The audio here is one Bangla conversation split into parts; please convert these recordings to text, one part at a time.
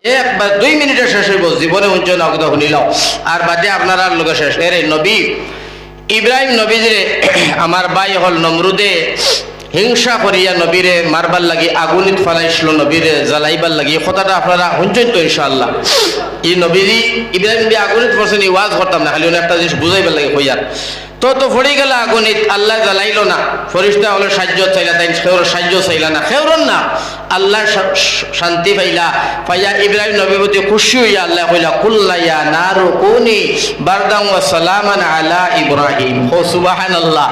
একবার 2 মিনিটে শেষ হইব, জীবনে উঞ্চন অগত শুনিলাও আর বাদে আপনারা লোকে শেষ। এর নবী ইব্রাহিম নবীরে আমার ভাই হল নমরুদে হিংসা করিয়া নবীরে মারবার লাগি আগুনিত ফালাইছিল, নবীরে জ্বালাইবার লাগি। কথাটা আপনারা শুনছেন তো ইনশাআল্লাহ। এই নবীজি ইব্রাহিম নবী আগুনিত পড়ছেন, এই ওয়াজ করতাম না, খালি একটা জিনিস বুঝাইবার লাগে হইয়ার। তো পড়ে গেল আগুনিত, আল্লাহ জ্বালাইল না। ফরিস্তা হলো সাহায্য চাইলা, তাই খেউর সাহায্য চাইলা না, খেউরন না, আল্লাহ শান্তি পাইলা। পাইয়া ইব্রাহিম নবী প্রতি খুশি হইয়া আল্লাহ কইলা কুল্লাইয়া নারু কুনি বারদাম ওয়া সালামান আলা ইব্রাহিম। ও সুবহানাল্লাহ,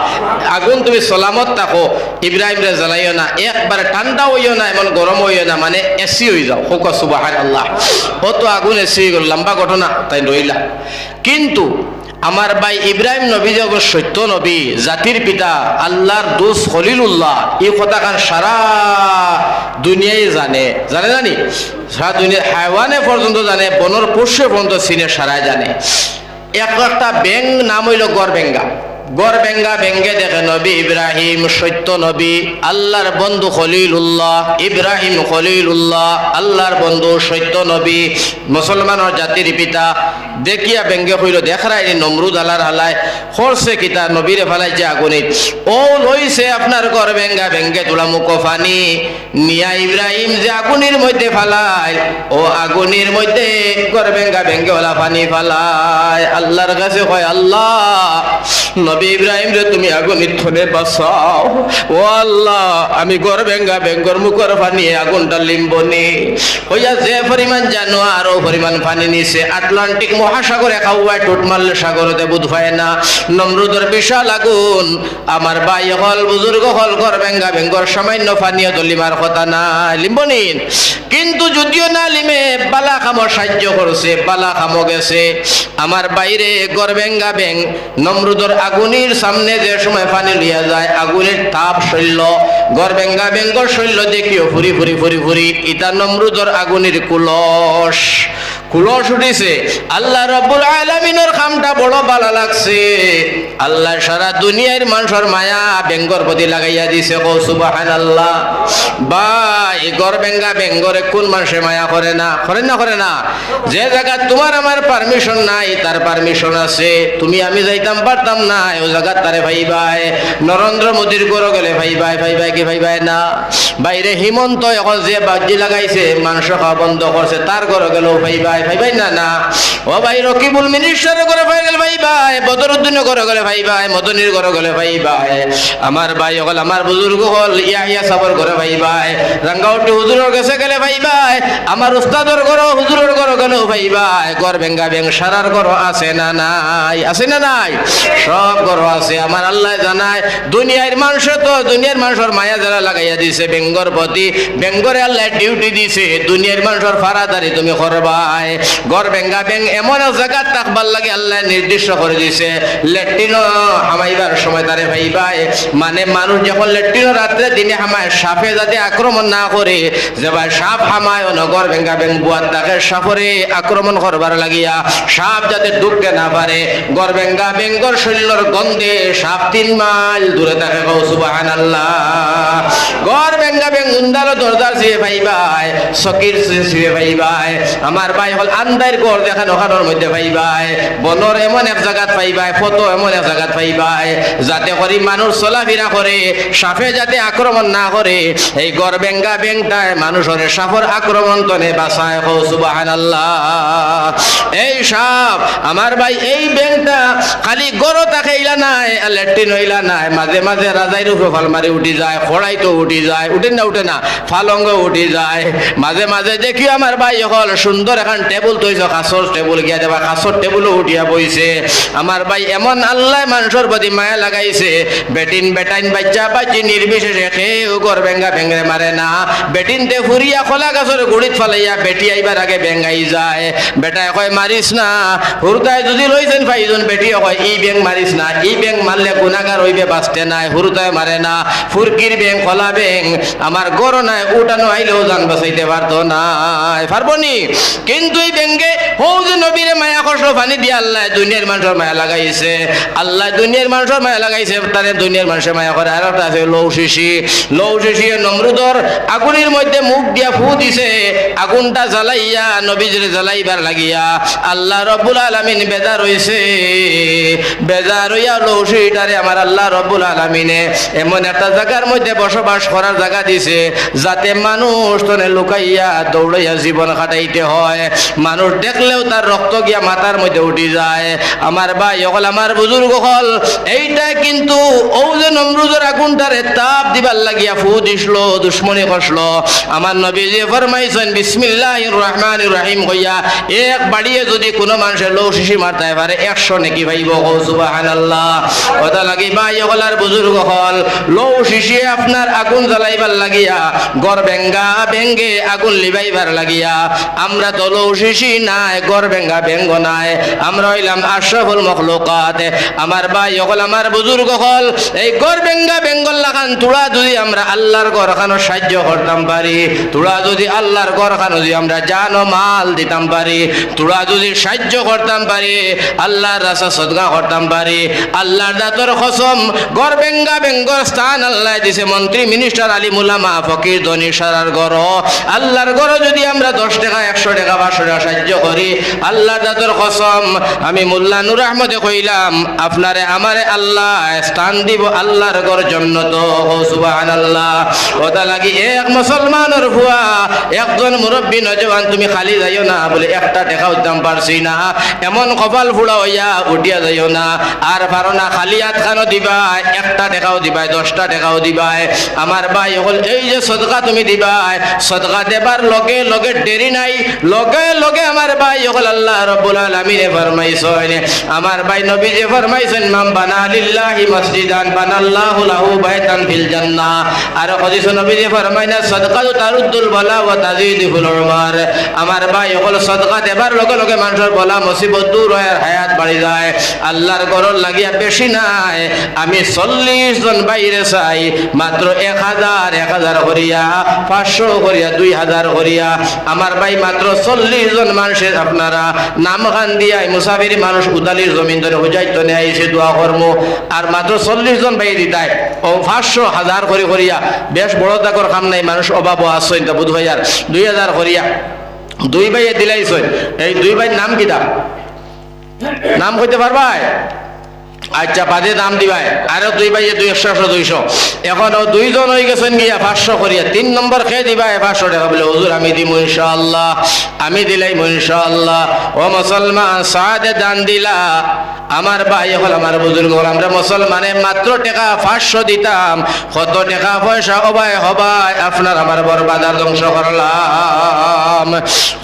আগুন তুমি সালামত থাকো, ইব্রাহিম রে জ্বালাইও না, একবারে ঠান্ডা হইও না, এমন গরম হইও না, মানে এসি হয়ে যাও। হোক সুবহানাল্লাহ। ও তো আগুন এসি হয়ে গেল, লম্বা ঘটনা, তাই রইলা। কিন্তু আমার ভাই ইব্রাহিম নবী যে সত্য নবী, জাতির পিতা, আল্লাহর দোস্ত খলিলুল্লাহ, এই কথাখান সারা দুনিয়ায় জানে। জানে জানি সারা দুনিয়া, হায়ওয়ানে পর্যন্ত জানে, বনর পশু পর্যন্ত চিনে, সারাই জানে। একটা ব্যাং নাম হইল গড়বেঙ্গা। গড়বেঙ্গা ব্যাঙ্গে দেখে নবী ইব্রাহিম সত্য নবী, আল্লাহর বন্ধু খলিলুল্লাহ, ইব্রাহিম খলিলুল্লাহ, আল্লাহর বন্ধু সত্য নবী, মুসলমানের জাতির পিতা। দেখিয়া ব্যাঙ্গে হইল দেখাই নমরুদ আলার হালায় খরছে কিতা নবীরে ফালাইছে আগুনিত। ও লইছে আপনার গড়বেঙ্গা ব্যাঙ্গে তোলা মুখ ফানি নিয়া ইব্রাহিম যে আগুনের মধ্যে ফালায়, ও আগুনের মধ্যে গড়বেঙ্গা ব্যাঙ্গে ওলা পানি ফালায়। আল্লাহর কাছে কয় আল্লাহ নবী ইব্রাহিম রে তুমি আগুনির থনে বাঁচাও। ও আল্লাহ আমি গড়বেঙ্গা ব্যাঙ্গর মুখর পানি আগুনটা লিম্বনি হইয়া যে পরিমাণ জানো আরো পরিমাণ পানি নিছে। আটলান্টিক মহাসাগরে খাওয়ায় টুট মারলে সাগরতে বুধ হয় না। নমরুদের বিশাল আগুন, আমার ভাই হল বুজুর্গ হল গড়বেঙ্গা ব্যাঙ্গর সামান্য পানীয় তো লিমার কথা না, লিম্বনিন। কিন্তু যদিও না লিমে, বালা খামো সাহায্য করছে, বালা খামো গেছে। আমার বাইরে গড়বেঙ্গা ব্যাং নমরুদর আগুনের সামনে যে সময় পানি লিয়া যায়, আগুনের তাপ শৈল্য, গড়বেঙ্গা ব্যাঙ্গর শৈল্য দেখিও ফুরি ফুরি ফুরি ফুরি। ইতা নমরুদর আগুনের কুলস কুলস উঠিছে। আল্লাহ রাব্বুল আলামিনের কামটা বড় ভালো লাগছে। আল্লাহ সারা দুনিয়ার মানুষের মায়া ব্যাঙ্গর প্রতি লাগাইয়া দিছে। ও সুবহানাল্লাহ। ভাই গড়বেঙ্গা ব্যাঙ্গরে কোন মানুষে মায়া করে না? করে না? করে না? যে জায়গা তোমার আমার পারমিশন নাই, তার পারমিশন আছে। তুমি আমি যাইতাম পারতাম না, ও জায়গা তারে ভাই ভাই। নরেন্দ্র মোদীর গড় গেলে ভাই ভাই ভাই ভাই কি ভাই ভাই না? বাইরে হিমন্ত এখন যে বাজি লাগাইছে মাংস খাওয়া বন্ধ করছে, তার গড় গেল ভাই ভাই ভাই ভাই না না। ও ভাই রকিবুল মিনিস্টারের ঘরে ভাই গেল ভাই ভাই, বদরুদ্দিনের ঘরে গেলে ভাই ভাই, মদনীর ঘরে গেলে ভাই ভাই। আমার ভাই হল, আমার বুজুর্গ হল ইয়া সাবর ঘরে ভাই ভাই, রাঙ্গাউটি হুজুরের কাছে গেলে ভাই ভাই, আমার উস্তাদর ঘর হুজুরের ঘর গেল ভাই ভাই। গড়বেঙ্গা ব্যাং সারার ঘর আছে না নাই? আছে না নাই? সব ঘর আছে। আমার আল্লাহ জানায় দুনিয়ার মানুষ তো, দুনিয়ার মানুষের মায়া যারা লাগাইয়া দিছে ব্যাঙ্গর প্রতি, ব্যাঙ্গরে আল্লাহ ডিউটি দিছে দুনিয়ার মানুষের ফারাদারি তুমি করবাই। গড়বেঙ্গা ব্যাং এমন এক জায়গা থাকবার লাগে আল্লাহ নির্দিষ্ট করে দিছে। ল্যাট্রিন হামাইবার সময় তারে ভাই ভাই, মানে মানুষ যখন ল্যাট্রিন রাত্রে দিনে হামায়, সাপে যাতে আক্রমণ না করে, যে ভাই সাপ হামায় নগর ভেঙ্গা ব্যাং বুয়ার তাকে সাপরে আক্রমণ করবার লাগিয়া সাপ যাতে ঢুকতে না পারে, গড়বেঙ্গা ব্যাঙ্গর শরীরের গন্ধে সাপ 3 মাইল দূরে থাকে। সুবহানাল্লাহ। গড়বেঙ্গা ব্যাং উন্দালো দরজার ছিয়ে ভাই ভাই, সকির ছিয়ে ভাই ভাই। আমার ভাই হল আন্দার গড় দেখেন ওখানোর মধ্যে ভাই ভাই, বনর এমন এক জায়গাত পাই ভাই, ফটো এমন এক জায়গাত পাই ভাই, যাতে করে মানুষ চলাফেরা করে সাপে যাতে আক্রমণ না করে। এই গড়বেঙ্গা ব্যাংটায় মানুষের সাপের আক্রমণ তনে বাঁচায়। সুবহানাল্লাহ। এই সাপ আমার ভাই, এই ব্যাংটা খালি গড় তাকে ইলা নাই, ল্যাট্রিন হইলা নাই, মাঝে মাঝে রাজাইর উপরে ফালমারি উঠি যায়, খড়াই তো উঠি যায়, উঠে না উঠে না, ফালঙ্গ উঠি যায়। মাঝে মাঝে দেখি আমার ভাই হল সুন্দর এখন টেবুল তৈছ, কাঁচর টেবুল গিয়া দেবা, কাঁচর টেবুলও উঠিয়া বইছে। আমার ভাই এমন আল্লাহ মানুষের প্রতি মায়া লাগাইছে, বেটিন বেটাইন বাচ্চা বাচ্চি নির্বিশেষে কেউ গড়বেঙ্গা ব্যাঙ্গরে মারে না। বেটিনতে ফুরিয়া খোলা গাছর গুড়িত ফালাইয়া বেটি আইবার আগে ব্যাঙ্গাই যায়। বেটায় কয় মারিস না, হুরদায় যদি লইছেন ভাইজন, বেটিও কয় ই ব্যাং মারিস মারিস না, এই ব্যাং মারলে গুনাহগার হইবে, বাঁচতে নাই, হুরুতায় মারে না, ফুরকির ব্যাং খোলা ব্যাং আমার গরো নাই, উঠানো আইলেও জান বাঁচাইতে পারতো না, পারবো নি। কিন্তু এই ব্যাংকে হৌ যে নবীরে মায়া কষ্ট পানি দিয়ে আল্লাহ দুনিয়ার মানুষের মায়া লাগাইছে, আল্লাহ দুনিয়ার মানুষের মায়া লাগাইছে, তারে দুনিয়ার মানুষের মায়া করে। আর একটা আছে লৌ শিশি, লৌ শিশি নমরুদর আগুনের মধ্যে মুখ দিয়া ফু দিছে, আগুনটা জ্বালাইয়া নবীজিরে জ্বালাইবার লাগিয়া আল্লাহ রব্বুল আলামিন বেজার হইছে, বেজার হইয়া লৌ শিশিটারে আমার আল্লাহ রব্বুল আলামিনে এমন একটা জায়গার মধ্যে বসবাস করার জায়গা দিছে যাতে মানুষ তনে লুকাইয়া দৌড়াইয়া জীবন কাটাইতে হয়, মানুষ দেখলেও তার রক্ত গিয়া মাথার মধ্যে উঠি যায়। আমার ভাই হল, আমার বুজুর্গ হল, এইটা কিন্তু ও যে নমরুদের আগুনটারে তাপ দিবার লাগিয়া ফু দিছিল, দুশ্মনী কষলো, আমার নবীজি ফরমাইছেন বিসমিল্লাহির রহমানির রহিম কইয়া এক বাড়িয়ে যদি কোনো মানুষের লৌ শিশি মারতে পারে 100 নেকি পাইব। সুবহানাল্লাহ। কথা লাগি ভাই হল আর বুজুর্গ হল, লৌ শিশি আপনার আগুন জ্বালাইবার লাগিয়া গর বেঙ্গা বেঙ্গে আগুন লিবাইবার লাগিয়া আমরা তো লৌ শিশি নাই, গর বেঙ্গা বেঙ্গ নাই, আমরা হইলাম আশরাফুল মখলুকাত। আমার ভাই হল, আমার বুজুর্গ হল, এই গর বেঙ্গা বেঙ্গল লাগান তোরা যদি আমরা আল্লাহর ঘর খানো সাহায্য করতাম পারি, তোরা যদি আল্লাহর ঘর খানো যদি আমরা জান ও মাল দিতাম পারি, তোরা যদি সাহায্য করতাম পারি, আল্লাহর রাস্তা সদকা করতাম পারি, আল্লাহর দাতর কসম গর বেঙ্গা বেঙ্গর স্থান আল্লাহ দিছে মন্ত্রী মিনিস্টার আলিম উলামা ফকির ধনী সারার ঘর, আল্লাহর ঘর যদি আমরা 10 টাকা 100 টাকা 500 টাকা সাহায্য করি, আল্লাহর দাতর কসম আমি মোল্লা নূর আহমদে কইলাম আপনারে আমারে আল্লাহ স্থান দিব আল্লাহর ঘর জন্নত। সুবহানাল্লাহ। ওটা লাগি এক মুসলমানের ভুয়া একজন মুরব্বী নজওয়ান তুমি খালি যাইও না বলে একটা টাকাও দাম পারছি না, এমন কপাল ফুড়া হইয়া উঠিয়া যাইও না, আর পারো না খালি হাত খানো দিবাই, একটা টাকাও দিবাই, 10টা টাকাও দিবাই। আমার ভাই হল, এই যে সদকা তুমি দিবাই, সদকা দেবার লগে লগে দেরি নাই, লগে লগে আমার ভাই হল আল্লাহ রাব্বুল আলামিন ফরমাইছেন, আমার ভাই নবীজি ফরমাইছেন মান বানা লিল্লাহি মসজিদান বানাল্লাহু লাহু বাইতান ফিল জান্নাহ। আর হাদিস নবীজি ফরমাইনা সদকা তারুদ্দুল বালা ওয়া তাজিদুল উমর। আমার ভাই হল, সদকা দেবার লগে লগে মানুষের বলা মুসিবত দূর হয়, হায়াত বাড়ি যায়। আল্লাহর ঘর লাগিয়া বেশি নাই, আমি 40 জন বাইরে চাই মাত্র 1000 করিয়া, 500 করিয়া, 2000 করিয়া। আমার ভাই মাত্র 40 জন মানুষের আপনারা নাম খান দিয়া মুসাফির মানুষ উদালির জমিন ধরে হুজাইতো নিয়ে আইছে দোয়া কর্ম, আর মাত্র 40 জন ভাই দিতায় ও 500 1000 করে করিয়া, বেশ বড় তাকর কাম নাই, মানুষ অভাব আসছেন তা বুধ ভাইয়ার 2000 করিয়া 2 ভাইয়ে দিলাইছেন। এই 2 ভাইয়ের নাম কিতা, নাম কইতে পারবাই? আচ্ছা বাদে দাম দিবাই, আরো 2 ভাইয়ে 200 200, এখন 2 জন হয়ে গেছেন গিয়া 500 করিয়া। 3 নম্বর খেয়ে দিবাই 500 টাকা বলে হুজুর আমি দিব ইনশাআল্লাহ, আমি দিলাই ইনশাআল্লাহ। ও মুসলমান সাদে দান দিলা, আমার ভাই হল, আমার বুজুর্গ হল, আমরা মুসলমানে মাত্র টাকা 500 দিতাম, কত টাকা পয়সা হবাই হবাই আপনার আমার বরবাদার ধ্বংস করলাম।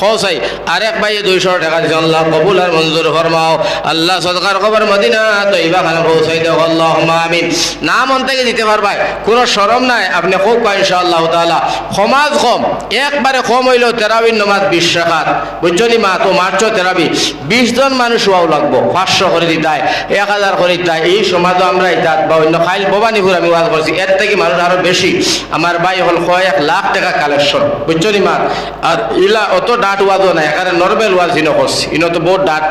হোসাই আরেক ভাইয়ে 200 টাকা দিছে, আল্লাহ কবুল আর মঞ্জুর ফরমাও, আল্লাহ সদকার খবর মদিনা তো ইবাখানে পৌঁছাই দাও, আল্লাহুম্মা আমিন। নাম অন্তকে দিতে পারবাই, কোনো শরম নাই, আপনি খুব কয় ইনশাআল্লাহ তাআলা। সমাজ কম, একবারে কম হইলেও তেরাবির নমাজ 20 টাকাত, বুঝছনি মা তো মার্চ তেরাবি 20 জন মানুষ হওয়াও লাগবো, 500 করে দিতাই, 1000 করে দিতাই। এই সমাজও আমরা ইতাত বা অন্য খাইল ভবানীপুর আমি ওয়াজ করছি, এর থেকে মানুষ আরো বেশি। আমার ভাই হল 1 লাখ টাকা কালেকশন, বুঝছনি মা। আর ইলা অত ডাট ওয়াজও নাই, এখানে নর্মাল ওয়াজ ইনো করছি, ইনো তো বহুত ডাট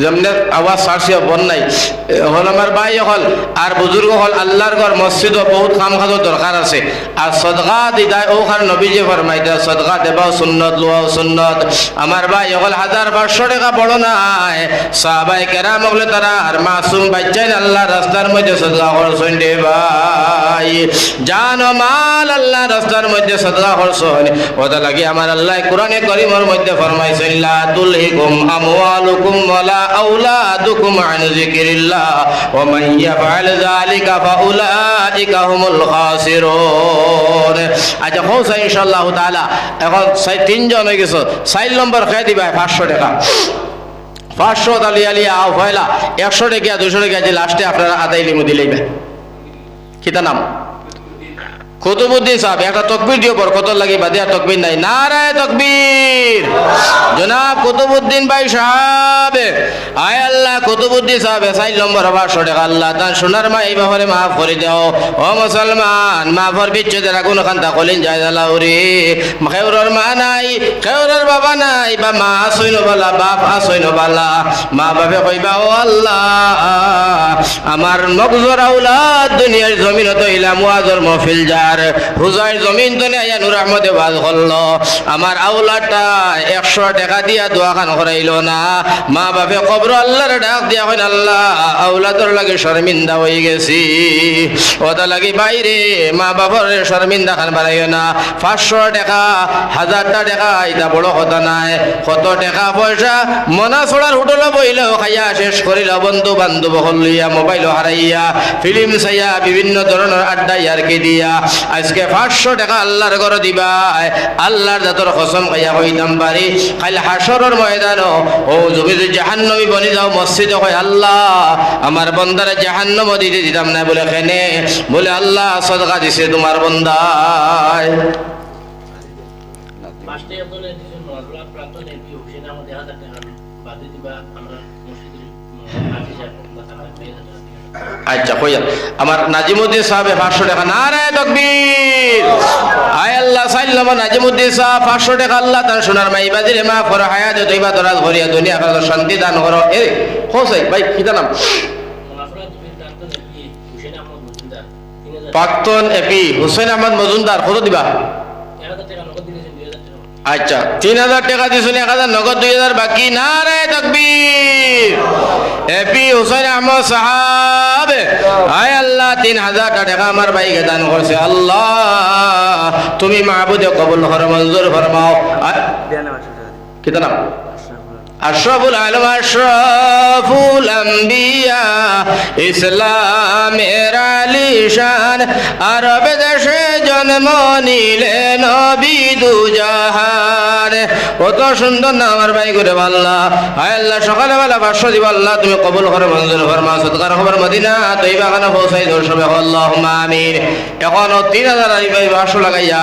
যেমন আওয়াজ সারসিয়া বন নাই হল। আমার ভাই হল আর বুজুর্গ হল, আল্লাহর ঘর মসজিদ বহুত কাম কাজের দরকার আছে, আর সদকা দিদায় ওখান নবীজি ফরমাইতা সদকা দেবাও সুন্নত, লোয়াও সুন্নত। আমার ভাই হল 1500 টাকা বড় নাই, সাহাবায়ে কেরাম হলে তারা আর মাসুম বাচ্চাই আল্লাহ রাস্তার মধ্যে সদকা করছেন রে ভাই, জান ও মাল আল্লাহ রাস্তার মধ্যে সদকা করছেন। ওটা লাগি আমার আল্লাহ কোরআনে কারীমের মধ্যে ফরমাইছেন লা তুলহিকুম আমওয়ালুকুম ওয়ালা আওলাদুকুম আন যিকরিল্লাহ ওয়া মান ইয়াফআল যালিকা ফাউলাইকা হুমুল খাসিরুন। আচ্ছা হোসা ইনশাআল্লাহ তাআলা এখন 3 জন হয়ে গেছে, 4 নম্বর খেয়ে দিবা 500 টাকা, 500 তালিয়ালি আও ফয়লা 100 টাকা 200 টাকা যে লাস্টে আপনারা আদায় লিমু দিলেইবে। কিতা নাম? কুতুবুদ্দিন সাহেব। একটা তকবীর দিও, বরকত লাগি বাদে আর তকবীর নাই। নারায়ে তকবীর। জনাব কুতুবউদ্দিন ভাই সাহেব, আয় আল্লাহ কুতুবউদ্দিন সাহেব 4 নম্বর 500 টাকা আল্লাহ তার সোনার মা এই ব্যাপারে মাফ করে দাও। ও মুসলমান, মাফর বিচ্ছেদের কোন খান্তা কলিন যায় লাউরি, খেউরর মা নাই, খেউরর বাবা নাই, বা মা আসইন বালা, বাপ আসইন বালা, মা বাপে কইবা ও আল্লাহ আমার মগজর আউলাদ দুনিয়ার জমিন তো ইলাম ওয়াজর মহফিল যার হুজাইর জমিন তো আয়া নূর আহমদে ওয়াজ করলো, আমার আউলাদটা 100 টাকা দিয়া দোয়াখান করাইলো না, মা বাপে কবর আল্লাহর ডাক দিয়া কইন আল্লাহ আউলাদর লাগে শর্মিন্দা হয়ে গেছি, ওটা লাগে বাইরে মা বাবার শর্মিন্দা খান বাড়াইও না। 500 টাকা 1000টা টাকা এটা বড় কথা নাই, কত টাকা পয়সা মনা ছড়ার হোটেলে বইলেও খাইয়া শেষ করিল, বন্ধু বান্ধব হলিয়া মোবাইল হারাইয়া ফিল্ম চাইয়া বিভিন্ন ধরনের আড্ডা ইয়ারকে দিয়া আজকে 500 টাকা আল্লাহর ঘর দিবা, আল্লাহর জাতর কসম খাইয়া কইতাম পারি খালি হাসরের ময়দানও ও যদি জাহান্নামী বনি যাও মসজিদে কয় আল্লাহ আমার বন্দারে জাহান্নাম দিতে দিতাম না, বলে কেনে, বলে আল্লাহ সদকা দিছে তোমার বন্দায়। আচ্ছা কইয়া আমার নাজিমুদ্দিন সাহেব 500 টাকা, নারে তাকবীর, আয় আল্লাহ সাল্লাম নাজিমুদ্দিন সাহেব 500 টাকা আল্লাহ তার সোনার মাই বাজিরে মা ফর হায়াতে তৈবা দরাজ ভরিয়া দুনিয়া আখিরাত শান্তি দান করো। এ হোসাই ভাই কিটা নাম? প্রাক্তন এপি হুসেন আহমদ মজুমদার, কত দিবা? আচ্ছা 3000 টাকা দিয়েছেন, 1000 নগদ, 2000 বাকি। নারে তাকবীর, এপি হুসেন আহমদ সাহাব, আয় আল্লাহ 3000 টাকা আমার ভাইকে দান করছে, আল্লাহ তুমি মাহবুদে কবুল করো, মঞ্জুর ফরমাও। কিতা নাম? আশরাফুল আলম, আশরাফুল আম্বিয়া, ইসলামের আলিশান, আরব দেশে জন্ম নিলে নবী দুজাহান। কত সুন্দর না আমার ভাই করে আল্লাহ, হায় আল্লাহ সকালবেলা 500 দিব আল্লাহ তুমি কবুল করে মঞ্জুর ফরমাও, সদকার খবর মদিনা তৈবা খানা পৌঁছাই দো সবে আল্লাহুম্মা আমিন। এখনো 3000 আইবাই 500 লাগাইয়া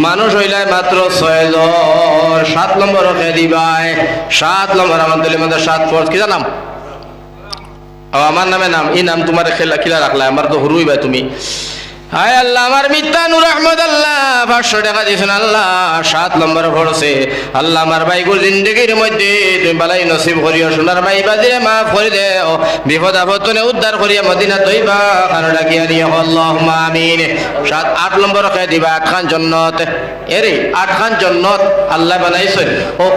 মানুষ হইলাই মাত্র 6 জন। 7 নম্বর কে দিবাই, 7 নম্বর আমাদের মধ্যে 7 ফোর্স। কি নাম? আমার নামে নাম, এই নাম তোমার খিলা রাখলা, আমার তো হুরুই ভাই তুমি। হায় আল্লাহ আমার মিত্তা নূর আহমদ আল্লাহ 500 টাকা দিয়েছেন আল্লাহ, 7 নম্বর পড়ছে আল্লাহ আমার ভাইগুর জিন্দগির মধ্যে তুমি বালাই নসিব করিও, সোনার ভাই বাজিরে মাফ করে দেও, বিপদ আপদে উদ্ধার করিয়া মদিনা তৈবা খান ডাকিয়া নিও আল্লাহুম্মা আমিন। 8 নম্বর কে দিবা 8 খান জান্নাত, এরে 8 খান জান্নাত আল্লাহ বানাইছেন,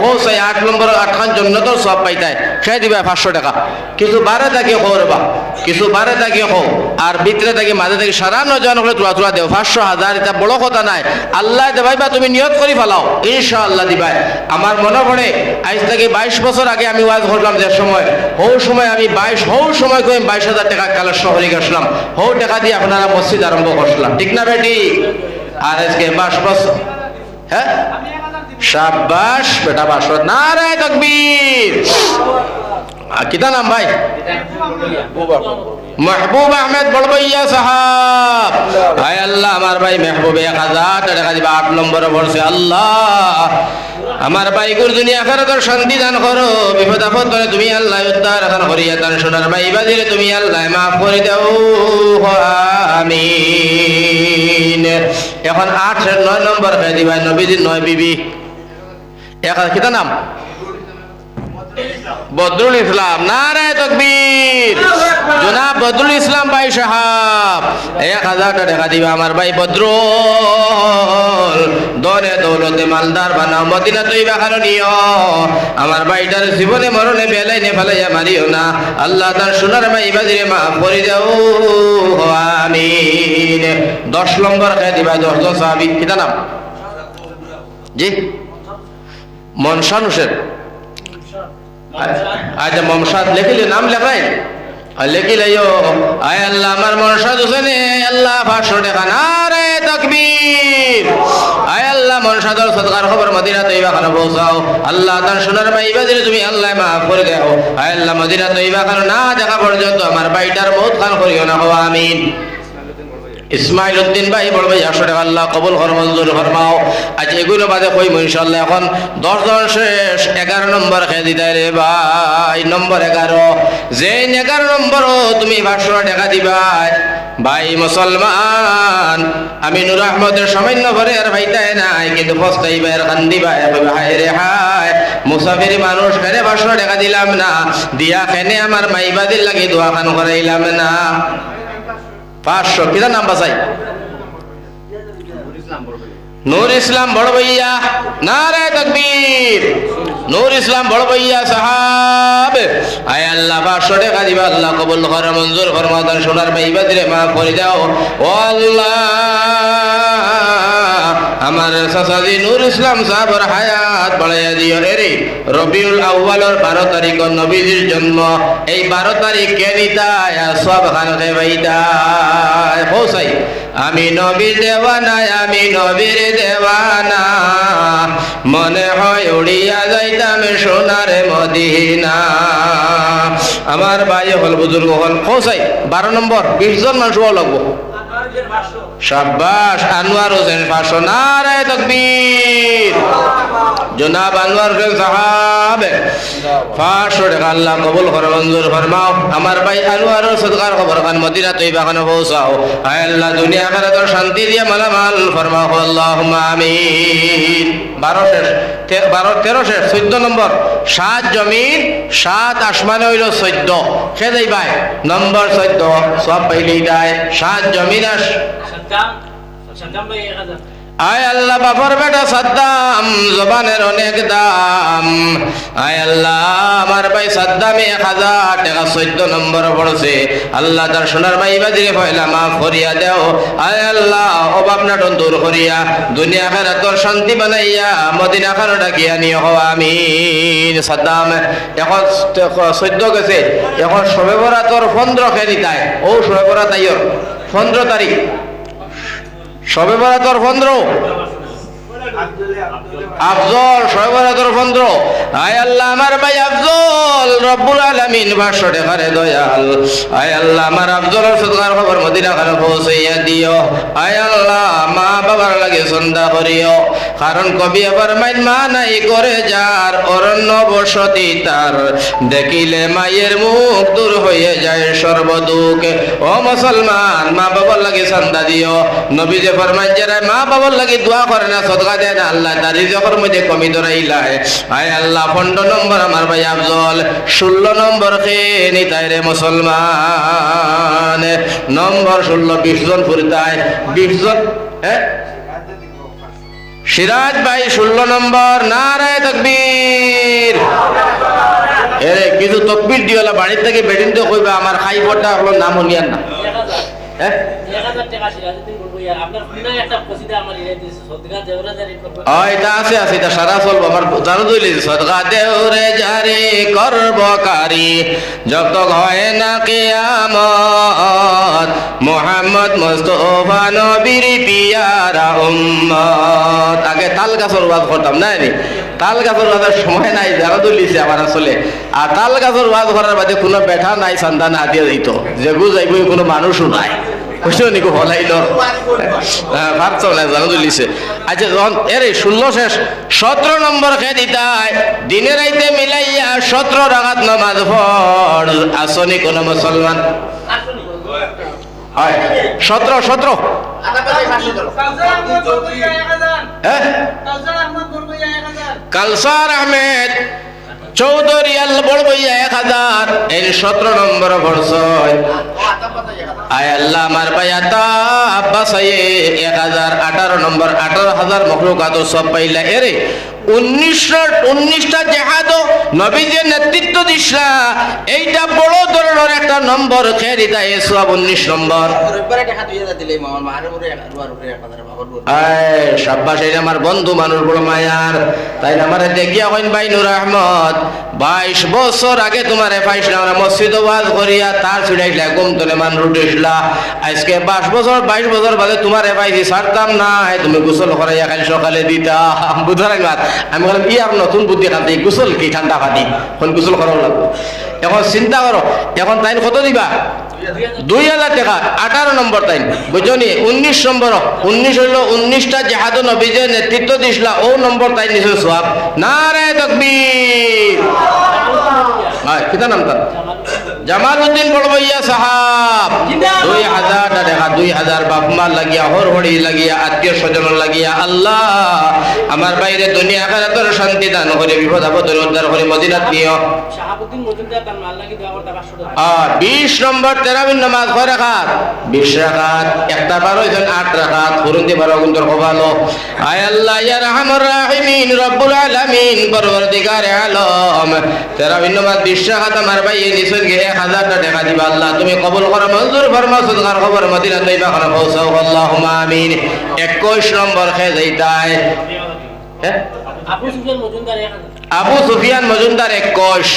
ও সেই 8 নম্বর 8 খান জান্নাতও সব পাইতায়, কে দিবা 500 টাকা। কিছু বারে থাকে করবা, কিছু বারে থাকে হো, আর ভিতরে থাকে মাঝে থেকে সারানো জন তুলা তুলা দেও, 500 1000 এটা বড় কথা নাই, আল্লাহ দেবাইবা তুমি নিয়ত করি ফেলাও ইনশাআল্লাহ দিবাই। আমার মনে পড়ে আজ থেকে 22 বছর আগে আমি ওয়াজ করলাম, যে সময় হৌ সময় আমি 22,000 টাকা কালেকশন করে গেছিলাম, হৌ টাকা দিয়ে আপনারা মসজিদ আরম্ভ করছিলাম, ঠিক না বেটি? আর আজকে 22 বছর, হ্যাঁ শাবাশ বেটা 500। নারে তাকবীর। কিতা নাম ভাই? महबूब अहमद बड़बैया साहब, हाय अल्लाह আমার ভাই महबूब 1000 টাকা দিবা। 8 নম্বর পড়ছে আল্লাহ আমার ভাই গুর দুনিয়া আখিরাতের শান্তি দান করো, বিপদ আপদ করে তুমি আল্লাহ উদ্ধার দান করিয়া তার সোনার ভাই বাজিরে তুমি আল্লাহ মাফ করে দাও, আমিন। এখন 8 9 নম্বর কে দিবা নবীজির 9 বিবি। কিতা নাম? বদরুল ইসলাম। নারে তাকবীর, জনাব বদরুল ইসলাম ভাই সাহেব 1000 টাকা দিবা আমার ভাই বদরুল, দরে দৌলতে মালদার বানাও, মদিনা তৈবা খানো নিও, আমার ভাইটার জীবনে মরণে বেলাই নে ফেলাইয়া মারিও না, আল্লাহ তার সোনার ভাই বাজিরে মাফ করে দাও, আমিন। 10 নম্বর কে দিবা 10 জন সাহাবী। কিতা নাম? জি মনসান হোসেন। আচ্ছা মমসাদ লিখিলে নাম লেখাই লিখি লাইও। আয় আল্লাহ আমার মনসাদ হোসেনে আল্লাহ 500 টাকা। নারে তাকবীর। আয় আল্লাহ মনসাদর সদকার খবর মদিনা তৈবা খানা পৌঁছাও, আল্লাহ তার সোনার ভাই বাজিরে তুমি আল্লাহ মাফ করে দাও। আয় আল্লাহ মদিনা তৈবা খানা না দেখা পর্যন্ত আমার ভাইটার মৌত খান করিও না, আমিন। ইসমাইল উদ্দিন ভাই বড় ভাই 100 টাকা আল্লাহ কবুল কর মঞ্জুর ফরমাও। আচ্ছা এগুলো বাদে কইব ইনশাআল্লাহ। এখন 10 জন শেষ, 11 নম্বর খেয়ে দিতাই রে ভাই। নম্বর 11, যে 11 নম্বরও তুমি 500 টাকা দিবাই ভাই মুসলমান। আমি নূর আহমদের সামান্য ভরে আর ভাইতাই নাই, কিন্তু পস্তাইবা আর কান্দিবা, হায় রে হায় মুসাফির মানুষ খেনে 500 টাকা দিলাম না, দিয়া খেনে আমার মাইবাদির লাগি দোয়া খান করাইলাম না। 500 কিটা নাম বাসাই? নূর ইসলাম বড় ভাইয়া, নারে তাকবীর। নূর ইসলাম বড় ভাইয়া সাহাব, আয় আল্লাহ 500 টাকা দিবা, আল্লাহ কবুল কর মঞ্জুর ফরমাও। তার সোনার মাইবাদিরে মাফ করে দাও ও আল্লাহ। আমার চাচাজি নূর ইসলাম সাহাবের হায়াত বাড়াইয়া দিও রে। রবিউল আউয়ালের 12 তারিখ নবীজির জন্ম। এই 12 তারিখ কে নিতায় সব খানকে বাইদায় পৌঁছাই। আমি নবীর দেওয়ানা, আমি নবীর দেওয়ানা, মনে হয় উড়িয়া যাইতাম সোনার মদিনা। আমার ভাই হল বুজুর্গ হল পৌঁছাই 12 নম্বর। 20 জন মানুষ লাগবো। শাবাশ, আনোয়ার হোসেন 500, নারে তাকবীর। জনাব আনোয়ার হোসেন সাহাব 500 টাকা আল্লাহ কবুল কর মঞ্জুর ফরমাও। আমার ভাই আনোয়ারের সদকার খবর খান মদিনা তৈবা খানে পৌঁছাও। আয় আল্লাহ দুনিয়া আখিরাতের শান্তি দিয়ে মালামাল ফরমাও, আল্লাহুম্মা আমিন। 12 শেষ, 13 শেষ, 14 নম্বর। 7 জমিন 7 আসমানে হইল 14, সে দেই ভাই নম্বর 14 সব পাইলেই দেয়। 7 জমিন আয় আল্লাহ বাপর বেটা সাদ্দাম জবানের অনেক দাম। আয় আল্লাহ আমার ভাই সাদ্দামে 1000 টাকা 14 নম্বর পড়ছে। আল্লাহ তার সোনার মাইবাদিরে পয়লা মাফ করিয়া দেও। আয় আল্লাহ অভাব নাটন দূর করিয়া দুনিয়া আখিরাতের শান্তি বানাইয়া মদিনা খানো ডাকিয়া নিও আমিন। সাদ্দাম এখন 14 গেছে, এখন শবে বরাতর 15 খেয়ে নিতায়। ও শবে বরাত আইয়র 15 তারিখ, শবে বরাতর 15 আফজল, শবে বরাতর 15। আয় আল্লাহ আমার ভাই আফজল রব্বুল আলামিন 500 টাকারে দয়াল। আয় আল্লাহ আমার আফজলের সদকার খবর মদিনা খানে পৌঁছাইয়া দিও। আয় আল্লাহ মা বাবার লাগে সন্ধ্যা করিও, কারণ কবি আবার মাইন মা নাই করে যার অরণ্য বসতি তার, দেখিলে মায়ের মুখ দূর হয়ে যায় সর্বদুঃখ। ও মুসলমান মা বাবার লাগে সন্ধ্যা দিও। নবী যে ফরমান যারা মা বাবার লাগে দোয়া করে না, সদকা দেয় না, আল্লাহ তার রিজকের মধ্যে কমি ধরাইলায়। আয় আল্লাহ 15 নম্বর আমার ভাই আফজল, 16 নম্বর কে নিতাই রে মুসলমান। নম্বর 16 20 জন ফুরতায়, 20 জন। সিরাজ ভাই 16 নম্বর, নারে তাকবীর। এরে কিছু তকবীর দিওলা বাড়ির থেকে বেডিন তো কইবা আমার খাইবটা হলো নাম হলিয়ান না। সারা চলবো আমার জানো দইলে সদকা দেওরে জারি করবকারী যত হয় না কিয়ামত, মুহাম্মদ মুস্তাফা নবীর পিয়ারা উম্মত। আগে তাল গাছের ওয়াজ করতাম না, তাল গাছের ওয়াজের সময় নাই, জানো দইলিছে আমার আসলে। আর তাল গাছের ওয়াজ করার বাদে কোনো বেঠা নাই, চান্দা না দিয়ে দিত, যে বুঝাইব কোনো মানুষও নাই। আচ্ছা যখন এর 16 শেষ, 17 নম্বর খেয়ে দিতায় দিনে রাইতে মিলাইয়া 17 রাকাত নামাজ পড়। আসনি কোন মুসলমান? 17 কালসার আহমেদ চৌধুরী আল বড় বইয়া 1000, এই 17 নম্বর পড়ছ। আয় আল্লাহ আমার ভাই আব্বাস 1000, 18 নম্বর, 18,000 মখলুকাত সব পাইলা। এরে 19টা জেহাদ নবীজির নেতৃত্ব দিসরা, এইটা বড় ধরনের একটা নম্বর খেয়ে দিতা। এ সব 19 নম্বর। সাব্বাস, এই আমার বন্ধু মানুষ বড় মায়ার, তাই আমার দেখিয়া কইন ভাই নূর আহমদ 22 বছর আগে তোমার পাইছিলাম আমরা মসজিদ ওয়াজ করিয়া, তার ছুড়াইলা ঘুম তোলে মানুষ উঠেছিলা। আজকে 22 বছর বাদে তোমার পাইছি, ছাড়তাম না, তুমি গোসল করাইয়া খালি সকালে দিতা। বুঝার আমি বললাম ই আর নতুন বুদ্ধি খান্তি, গোসল কি ঠান্ডা পানি, গোসল করাও লাগবো। এখন চিন্তা করো, এখন তাই কত দিবা? 2000 টাকা। 18 নম্বর তাই বুঝনি। 19 নম্বর 19 হইল 19টা জেহাদ নবীজে নেতৃত্ব দিছিলা ও নম্বর তাই নিছে সওয়াব। নারে তাকবীর। হয় কিতা নাম তার? জামালউদ্দিন বড়বইয়া সাহাব। 2000 টাকা 2000 বাপমা লাগিয়া হরহড়ি লাগিয়া আত্মীয় স্বজন লাগিয়া আল্লাহ আমার বাইরে দুনিয়া আখিরাতের শান্তি দান করে বিপদ আপদ উদ্ধার করে মদিনাত নিও। শাহাবুদ্দিন মজুমদার তার মাল লাগি দেওয়া করতে 500 টাকা। আর 20 নম্বর তারাবির নামাজ কয় রাকাত? 20 রাকাত। একটা বার হইছেন 8 রাকাত। ফুরুন্দি বারো গুন্তর কবালো। আয় আল্লাহ ইয়া রাহমার রাহিমিন রব্বুল আলামিন পরওয়ারদিগারে আলম তারাবির নামাজ 20 রাকাত আমার ভাই নিছেন গে 1000 টাকা দিবা আল্লাহ তুমি কবুল করো মঞ্জুর ফরমাও সদকার খবর মদিনা তৈবা করে পৌঁছাও আল্লাহুম্মা আমিন। 21 নম্বর খেয়ে যাইতায় আবু সুফিয়ান মজুমদার 21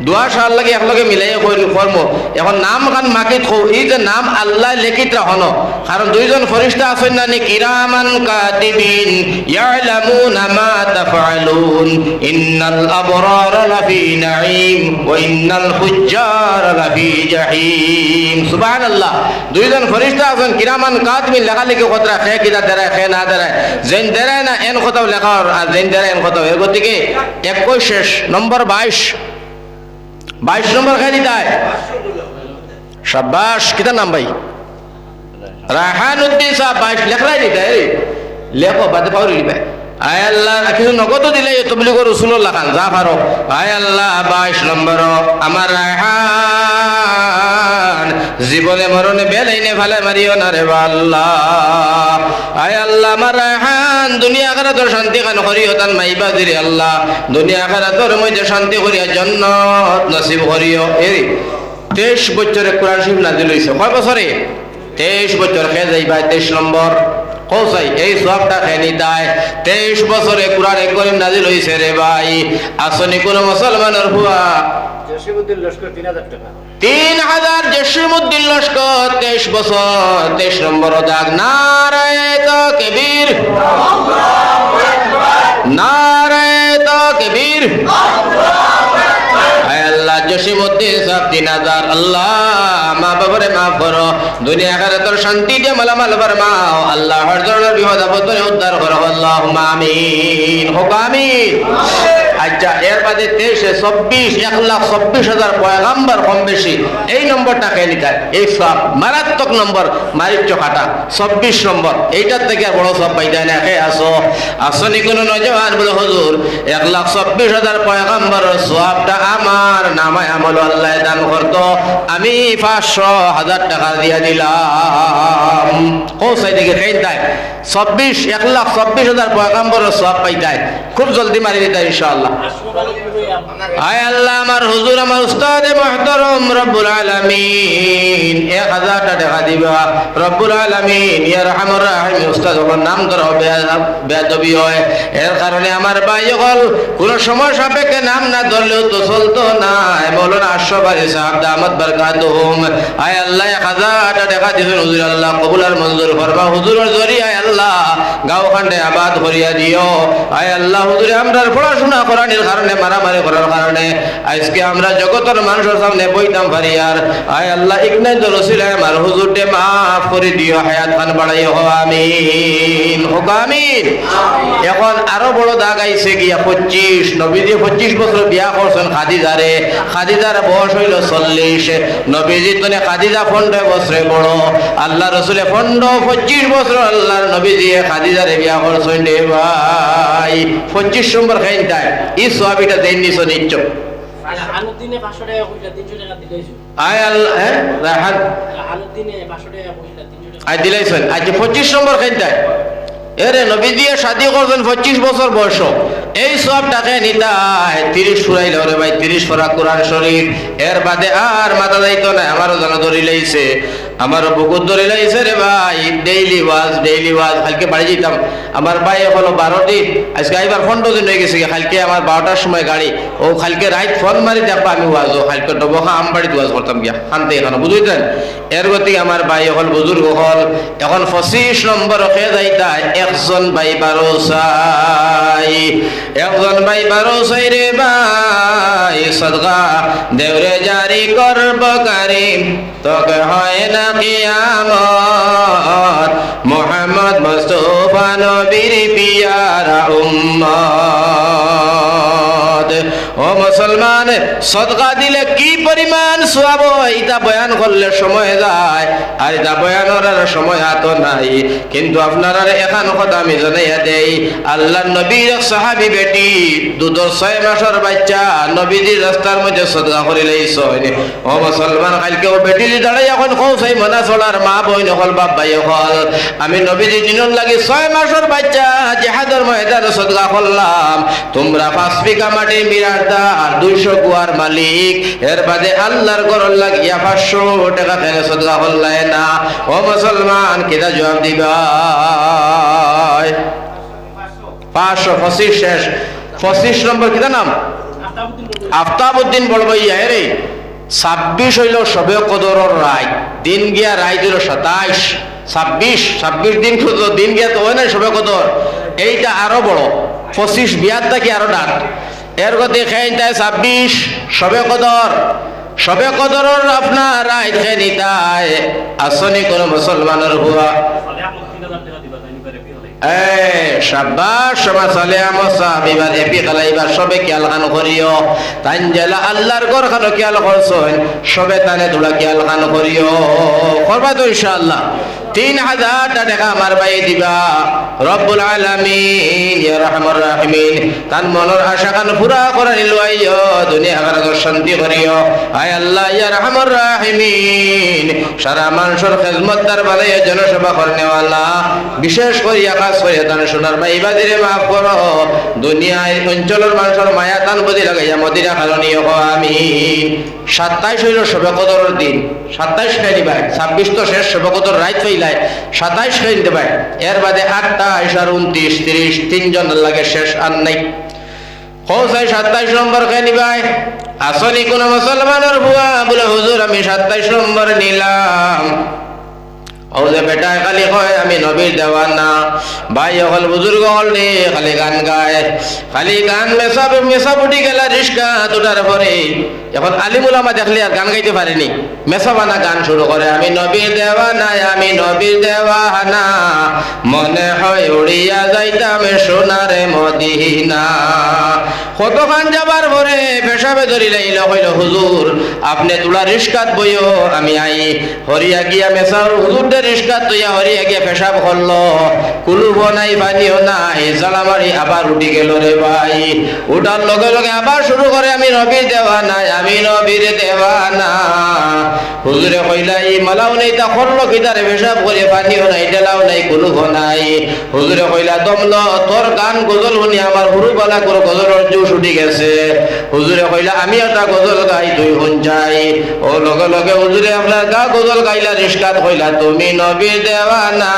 দোয়া সাল লাগে একলগে মিলাই কর্ম। এখন নাম খান মাকিত এই যে নাম আল্লাহ লেখিত রাখন কারণ দুইজন ফরিস্তা আছেন না কিরামান কাতিবিন ইয়ালামুনা মা তাফআলুন ইন্নাল আবরারা লাফি নাঈম ওয়া ইন্নাল ফুজ্জারা লাফি জাহিম। সুবহানাল্লাহ। দুইজন ফরিস্তা আছেন কিরামান কাতিবিন লেখা লেখি কথা খে কিদা দেরায় খে না দেরায় যেন দেরায় না এন কথা লেখা আর যেন দেরায় এন কথা এর গতিকে 21 শেষ নম্বর 22 নম্বর খাই দিতায় শাবাশ। কিতা নাম ভাই? রায়হানুদ্দিন সাহেব 22 লেখলাই দিতায় লেখো বাদে পাওরি দিবে। আয় আল্লাহ কিছু নগদ দিলে তবলিগ রাসূলুল্লাহ খান যা পারো। আয় আল্লাহ 22 নম্বর আমার রায়হান জীবনে মরণে বেলাইনে ভালে মারিও না রে আল্লাহ। আয় আল্লাহ আমার রায়হান দুনিয়া আখিরাতের শান্তি খান করিও তান মাইবা দিরে আল্লাহ দুনিয়া আখিরাতের মধ্যে শান্তি করিয়া জান্নাত নসিব করিও। এই 23 বছরে কোরআন শরীফ নাযিল হইছে। কয় বছরে? 23 বছর খেয়ে যাইবা। 23 নম্বর কোসাই এই সবটা খেয়ে দেয়। 23 বছরে কোরআনে কারীম নাযিল হইছে রে ভাই। আসনি কোন মুসলমানের হুয়া জসিমউদ্দিন লস্কর 3000 টাকা 3000 জসিমউদ্দিন লস্কর 23 বছর 23 নম্বর দাগ। নারায়ে তাকবীর আল্লাহু আকবার নারায়ে তাকবীর আল্লাহু আকবার। আয় আল্লাহ জসিমউদ্দিন সাহেব 3000 আল্লাহ মা বাবারে মাফ করো দুনিয়া আখিরাতের শান্তি দিয়ে মালামাল ফরমাও আল্লাহ হর ধরনের বিপদ আপদ উদ্ধার করো আল্লাহুম্মা আমিন। হোক আমিন। আচ্ছা এর বাদে 23 24 1,24,000 পয়গাম্বর কম বেশি এই নম্বরটা কে নিকায় এই সব মারাত্মক নম্বর মারিচ্চ কাটা 24 নম্বর এইটার থেকে বড় সব পাইতে না কে আসো আসনি কোন নওজওয়ান বলে হুজুর 1,24,000 পয়গাম্বরের সওয়াবটা আমার নামায় আমল আল্লাহ দান করতো আমি 500,000 টাকা দিয়া দিলাম। কোসাই দিকে খাইতায় 1,24,000 পয়গাম্বরের সওয়াব পাইতায় খুব জলদি মারি দিতায় ইনশাআল্লাহ। আয় আল্লাহ আমার হুজুর আমার উস্তাদ মুহতারম রব্বুল আলামিন 1000 টাকা দিবা রব্বুল আলামিন ইয়া রাহমার রাহিম। উস্তাদ ওর নাম ধরো বেয়াদবি হয় এর কারণে আমার ভাই হল কোন সময় সাপেক্ষে নাম না ধরলেও তো চলতো না। মাওলানা আশরাফ আলী সাহেব দামাত বারকাতুহুম আয় আল্লাহ 1000 টাকা দিবেন হুজুর আল্লাহ কবুল আর মঞ্জুর ফরমা হুজুরের জরিয়ায় আল্লাহ গাঁও খান্ডে আবাদ করিয়া দিও। আয় আল্লাহ হুজুরে আমরা পড়াশোনা করানোর কারণে মারামারি করার কারণে আজকে আমরা জগতের মানুষের সামনে বইতাম পারি আর আয় আল্লাহ ইকনাই দরসিলে আমার হুজুরকে মাফ করে দিও হায়াত খান বাড়াইও আমিন। হোক আমিন। এখন আরো বড় দাগ আইছে গিয়া 25 নবীজি 25 বছর বিয়া করছেন খাদিজারে। খাদিজার বয়স হইল 40। নবীজি তনে খাদিজা 15 বছরে বড় আল্লাহ রসুলে 25 বছর আল্লাহর নবীজি খাদিজারে বিয়া করছেন রে ভাই। 25 নম্বর খাইন তাই এই সোয়াবিটা দেন নিছো নিচ্ছ আনুদ্দিনে 500 টাকা কইলা 300 টাকা দিলাইছো। আয় আল্লাহ হ্যাঁ রাহাত আনুদ্দিনে 500 টাকা কইলা 300 টাকা আই দিলাইছেন। আজ 25 নম্বর খাইন তাই এরে নবী দিয়ে শাদি করছেন 25 বছর বয়স এই সব টাকা নিতায় 30 ফুরাইল রে ভাই 30 ফরা কোরআন শরীফ এর বাদে আর মাথা যাইতো না। আমারও জানা ধরি লাইছে আমারও বুকুর ধরে লাইছে রে ভাই। ডেইলি ওয়াজ কালকে বাড়ি যেতাম আমার ভাই হলো 12 দিন আজকে আইবার 15 দিন হয়ে গেছে। কালকে আমার 12টার সময় গাড়ি ও কালকে রাত ফোন মারি দেখবা আমি ওয়াজ ও কালকে ডবখা আমবাড়িতে ওয়াজ করতাম গিয়া শান্তি এখানে বুঝুইতেন। এর গতি আমার ভাই হল বুজুর্গ হল এখন 25 নম্বর খেয়ে যাইতায় একজন ভাই 12 চাই একজন ভাই 12 চাই রে ভাই সদকা দেওরে জারি করব কারিম তোকে হয় না কিয়ামত মুহাম্মদ মুস্তাফা নবীর পিয়ারা উম্মত ও মুসলমান সদকা দিলে কি পরিমাণ সওয়াব এটা বয়ান করলে সময় যায় আর এটা বয়ান করার সময় তো নাই কিন্তু আপনারা এখন কথা আমি জানাইয়া দেই আল্লাহর নবীর সাহাবী বেটি দুধর 6 মাসের বাচ্চা নবীজির রাস্তার মধ্যে সদকা করিলেই সয়নি ও মুসলমান কালকেও বেটি দাঁড়াই এখন কৌসাই মনা চলার মা বই নকল বাপ ভাই হল আমি নবীজি দিনের লাগি 6 মাসের বাচ্চা জিহাদের ময়দানে সদকা করলাম তোমরা 5 বিঘা মাটি মিরার দার 200 কুয়ার মালিক এর বাদে আল্লাহর ঘরের লাগিয়া 500 টাকা কেনে সদকা করলাই না ও মুসলমান কিটা জবাব দিবা 525 শেষ 25 নম্বর কিটা নাম আফতাবউদ্দিন বড়ভাইয়া রে 26 হইল সবে কদরের রাত দিন গিয়া রাত হইল 27 26 দিন শুধু দিন গিয়া তো হয় না সবে কদর এইটা আরো বড় 25 বিয়ারটা কি আরো ডাক এর গতি খেয়ে 26 সবে কদরের আপনার রাত খেয়ে নিতায় আসনি কোন মুসলমানের হুয়া শাবাশ সমাজ সালেমসা বিবাদ এপি খালাইবা সবে খেয়াল খান করিও তান জেলা আল্লাহর ঘর খানো খেয়াল করছন সবে তানে তোলা খেয়াল খান করিও করবা তো ইনশাআল্লাহ 3000 টাকা আমার ভাই দিবা রব্বুল আলামিন ইয়া রহমান রাহিমিন তান মনের আশা কান পুরা করে নিল আইও দুনিয়া আখিরাত শান্তি করিও আয় আল্লাহ ইয়া রহমান রাহিমিন সারা মানুষের খিদমতদার বানাইয়া জনসেবা করনেওয়ালা বিশেষ করে আকাশ করে তান সোনার ভাই বাদিরে মাফ করো দুনিয়ায় অঞ্চলের মানুষের মায়া তান বুঝি লাগাইয়া মদিনা খালনিও আমিন 27 হইল সবে কদরের দিন 27 খাই দিবাই 26 তো শেষ সবে কদর রাত পাইলাই 27 খাই দিবাই এর বাদে 28 আর 29 30 তিনজন লাগে শেষ আর নাই কোসাই 27 নম্বর খাই নিবাই আসনি কোন মুসলমানের বুয়া বলে হুজুর আমি 27 নম্বর নিলাম ও যে বেটা খালি কয় আমি নবীর দেওয়ানা ভাই হল বুজুর্গ হল রে খালি গান গায় খালি গান মেসা উঠি গেলা রিস্কা দুটার পরে এখন আলিমুল আমা দেখলে আর গান গাইতে পারেনি মেসাবানা গান শুরু করে আমি নবীর দেওয়ানা মনে হয় উড়িয়া যাইতাম সোনারে মদিনা কতখান যাবার পরে পেশাবে ধরি লাইল হইল হুজুর আপনি তুলা রিস্কাত বইও আমি আই হরিয়া গিয়া মেসার হুজুর রিস্কাত তুইয়া হরিয়া গিয়া পেশাব করলো কুলুবো নাই পানিও নাই জালামারি আবার উঠি গেল রে ভাই উঠার লগে লগে আবার শুরু করে আমি নবীর দেওয়ানা হুজুরে কইলা এই মালাও নেই তা করলো কিতারে পেশাব করে পানিও নাই ডেলাও নাই কুলুবো নাই হুজুরে কইলা দমল তোর গান গজল শুনি আমার হুরুবালা করে গজলের জোশ উঠি গেছে হুজুরে কইলা আমি একটা গজল গাই তুই শুন যাই ও লগে লগে হুজুরে আপনার গা গজল গাইলা রিস্কাত কইলা তুমি নবীর দেওয়ানা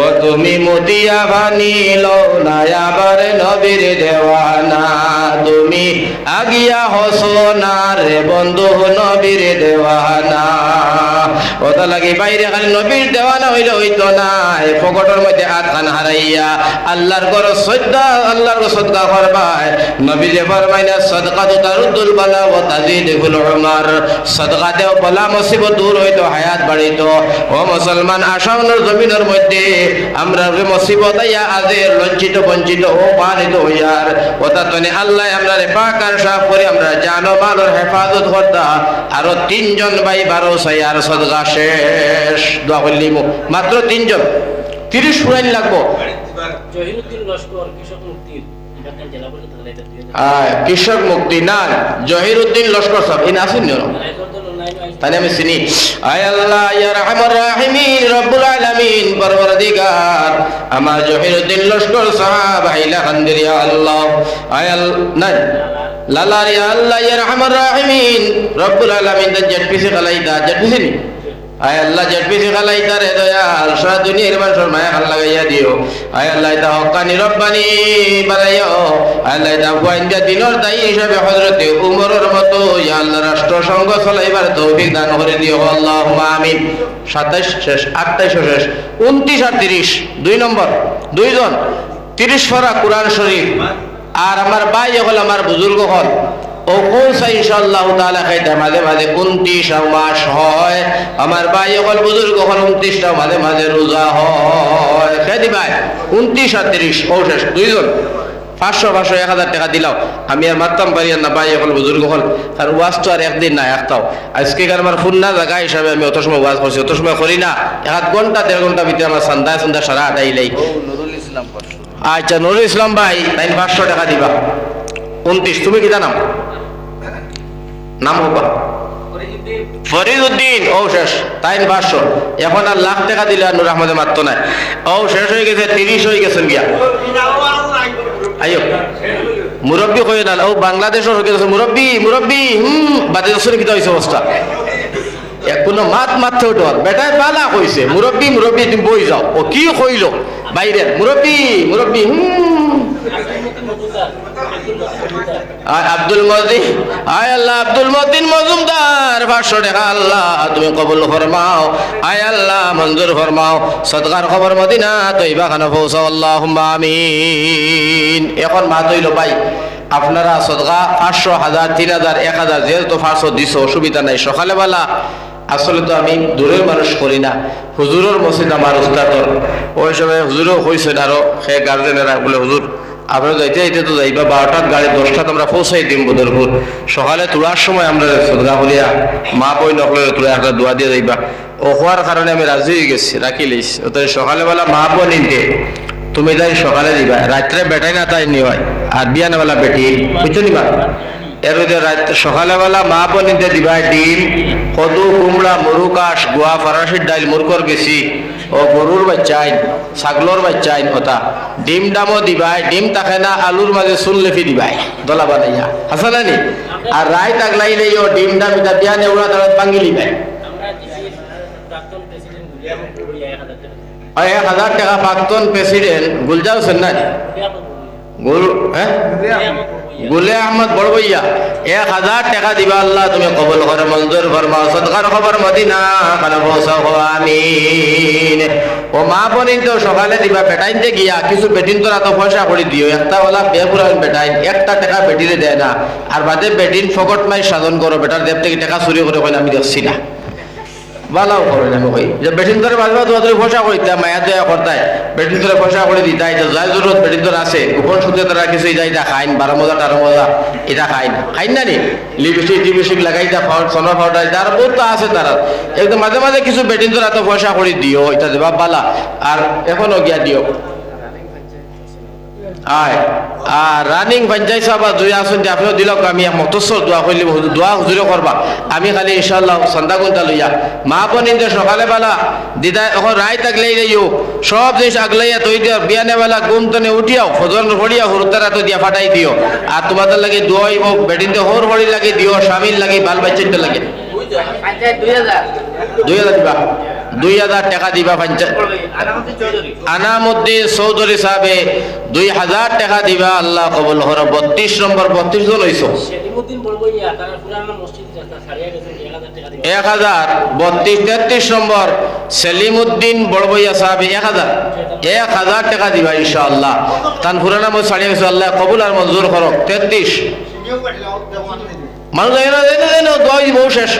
ও তুমি মতিয়া বানিল না আবার নবীর দেওয়ানা তুমি আগিয়া হসনা রে বন্ধু নবীর দেওয়ানা ওটা লাগে বাইরে খালি নবীর দেওয়ানা হইলে হইতো না পকেটের মধ্যে হাত খান হারাইয়া আল্লাহর ঘর সদকা করবাই নবী যে ফরমাইনা সাদকাতু তারুদ্দুল বালা ওয়া তাজিদুল উমার সাদকা দেও বলা মুসিবত দূর হইতো হায়াত বাড়িতো ও মুসলমান আসামের জমিনের মধ্যে আমরা মুসিবত আইয়া আজের লজ্জিত বঞ্চিত ও পানিত হইয়ার ওটা তনে আল্লাহ আমরা পাক আর সাফ করে আমরা জানো মালের হেফাজত করতা আরো 3 জন ভাই 12 আর সাদকা শেষ দোয়া করলি মাত্র 3 জন 30 ফুরাইন লাগবো জহিরুদ্দিন লস্কর কৃষক মুক্তি জেলা পরিষদ কৃষক মুক্তি না জহিরুদ্দিন লস্কর সাহেব ইন আসেন তাহলে আমি চিনি আয় আল্লাহ ইয়া রহমান রাহিমিন রব্বুল আলামিন পরওয়ারদিগার আমার জহিরুদ্দিন লস্কর সাহেব আইলা খান্দির ইয়া আল্লাহ আয় না লালা ইয়া আল্লাহ ইয়া রহমান রাহিমিন রব্বুল আলামিন দা জেটপিসি খালাইদা জেটপিসি নি আয় আল্লাহ জেটপিসি খালাইদা রে দয়াল সারা দুনিয়ার মানুষের মায়া খাল লাগাইয়া দিও আয় আল্লাহ তা হক্কানি রব্বানি বানাইও আল্লাহ তা ওয়াইন্দা দিনর দায়ী হিসাবে হযরতে উমরের মতো ইয়া আল্লাহ রাষ্ট্রসংঘ চলাইবার তৌফিক দান করে দিও আল্লাহুম্মা আমিন 27 শেষ 28 শেষ 29 আর 30 2 নম্বর 2 জন 30 পারা কুরআন শরীফ আর আমার ভাই হল আমার বুজুর্গ হল ও কোসা ইনশাআল্লাহ তাআলা খাইতে মাঝে মাঝে 29 মাস হয় আমার ভাই হল বুজুর্গ হল 29টা মাঝে মাঝে রোজা হয় খেয়ে দিবাই 29 আর 30 ও শেষ দুইজন 500 1000 টাকা দিলাও আমি আর মারতাম পারি না ভাই এখন বুজুর্গ হল আর ওয়াজ তো আর একদিন না একটাও আজকে আমার ফোন না জায়গা হিসাবে আমি অত সময় ওয়াজ করছি অত সময় করি না 1 ঘন্টা 1.5 ঘন্টা ভিতরে আমার সন্ধ্যা সারা আদাইলেই আচ্ছা নুরুল ইসলাম ভাই তাই 500 টাকা দিবা 29 তুমি কিটা নাম হবা ফরিদউদ্দিন ও শেষ তাই 500 এখন আর লাখ টাকা দিলে আর নূর আহমদে মাত্র নাই ও শেষ হয়ে গেছে 30 হয়ে গেছেন গিয়া আইও মুরব্বী কই না ও বাংলাদেশের হয়ে গেছে মুরব্বী বাদে দশরে কি হইছে অবস্থা কোনো মাথা উঠর বেটায় বালা কইছে মুরব্বী তুমি বই যাও ও কি কইলো বাইরে মুরব্বী আব্দুল মতিন আয় আল্লাহ আব্দুল মতিন মজুমদার 500 টাকা আল্লাহ তুমি কবুল ফরমাও আয় আল্লাহ মঞ্জুর ফরমাও সদকার খবর মদিনা তৈবা খানা পৌঁছাও আল্লাহুম্মা আমিন এখন মাত হইল ভাই আপনারা সদকা 500 1000 3000 1000 যেহেতু 500 দিছো অসুবিধা নাই সকালে বেলা আসলে তো আমি দূরের মানুষ করি না হুজুরের মসজিদ আমার উস্তাদর ওই সময় হুজুরও কইছেন আরো সে গার্জেনেরা বলে হুজুর আপনারা যাইতে তো যাইবা 12টার গাড়ি 10টাত আমরা পৌঁছাই দিম বদরপুর সকালে তোলার সময় আমরা সদকা করিয়া মা বই নকলে তোলা একটা দোয়া দিয়ে যাইবা ও হওয়ার কারণে আমি রাজি হয়ে গেছি রাখি লইস তাই সকালবেলা মা বোন নিতে তুমি তাই সকালে দিবা রাত্রে বেটাই না তাই নিওয়াই আর বিয়ানবেলা বেটি বুঝছো নিবা এর সকালবেলা মা বোন নিতে দিবা ডিম কদু কুমড়া মুরুকাশ গোয়া ফরাসির ডাইল মুরকর গেছি ও গরুর বাচ্চাই ছাগলর বাচ্চাই কথা ডিম ডামও দিবাই ডিম থাকে না আলুর মাঝে চুন লেফি দিবাই দলা বানাইয়া হাসা নানি আর রায় তাকলাইলে ও ডিম ডাম এটা বিয়া নেউড়া তারা পাঙ্গি লিবাই 1000 টাকা প্রাক্তন প্রেসিডেন্ট গুলজার হোসেন না গুলে আহমদ বড় ভাইয়া 1000 টাকা দিবা আল্লাহ তুমি কবুল করে মঞ্জুর ফরমাও সদকার খবর মদিনা খানা পৌঁছাও আমিন ও মা বোনিন তো সকালে দিবা বেটাইনতে গিয়া কিছু বেটিন তোরা তো পয়সা করে দিও একটা ওলা বেপুরান বেটাইন 1 টাকা বেটিরে দেয় না আর বাদে বেটিন ফকট মাই সাধন করো বেটার দেব থেকে টাকা চুরি করে কইলে আমি দেখছি না বালাও করেন আমি কই যে বেটিন ধরে বাজবা তোমাদের পয়সা করে দিতাম মায়া দয়া করতাই বেটিন ধরে পয়সা করে দিতাই তো যাই জরুরত বেটিন ধরে আছে গোপন সূত্রে তারা কিছু যাই এটা খাইন 12 মজা 13 মজা এটা খাইন না নি লিপস্টিক লাগাইতা সোনা পাউডার তার বহুত আছে তারা একদম মাঝে মাঝে কিছু বেটিন ধরে এত পয়সা করে দিও এটা দেবা বালা আর এখনো গিয়া দিও আয় আর রানিং পঞ্চায়েত সভা দুই আসন যে আপনিও দিলক আমি মতস্বর দোয়া করলি দোয়া হুজুরে করবা আমি খালি ইনশাআল্লাহ সন্ধ্যা গুনটা লইয়া মা বোন ইন্দে সকালে বেলা দিদা এখন রায় থাকলেই যাইও সব জিনিস আগলাইয়া তৈ দিও বিয়ানে বেলা ঘুম তনে উঠিয়াও ফজর পড়িয়া হুরতারা তো দিয়া ফাটাই দিও আর তোমাদের লাগে দোয়া হইব বেটিনতে হোর হরি লাগে দিও স্বামীর লাগে বাল বাচ্চাতে লাগে 2000 দিবা 2000 টাকা দিবা পঞ্চায়েত আনামুদ্দিন চৌধুরী সাহেবে 2000 টাকা দিবা আল্লাহ কবুল করো 32 নম্বর 32 জন হইছো 1000 32 নম্বর সেলিমউদ্দিন বড়বইয়া সাহেব 1000 টাকা দিবা ইনশাআল্লাহ তান পুরানা মো ছাড়িয়ে গেছে আল্লাহ কবুল আর মঞ্জুর করো 33 মানুষ যায় না দোয়া দিব শেষ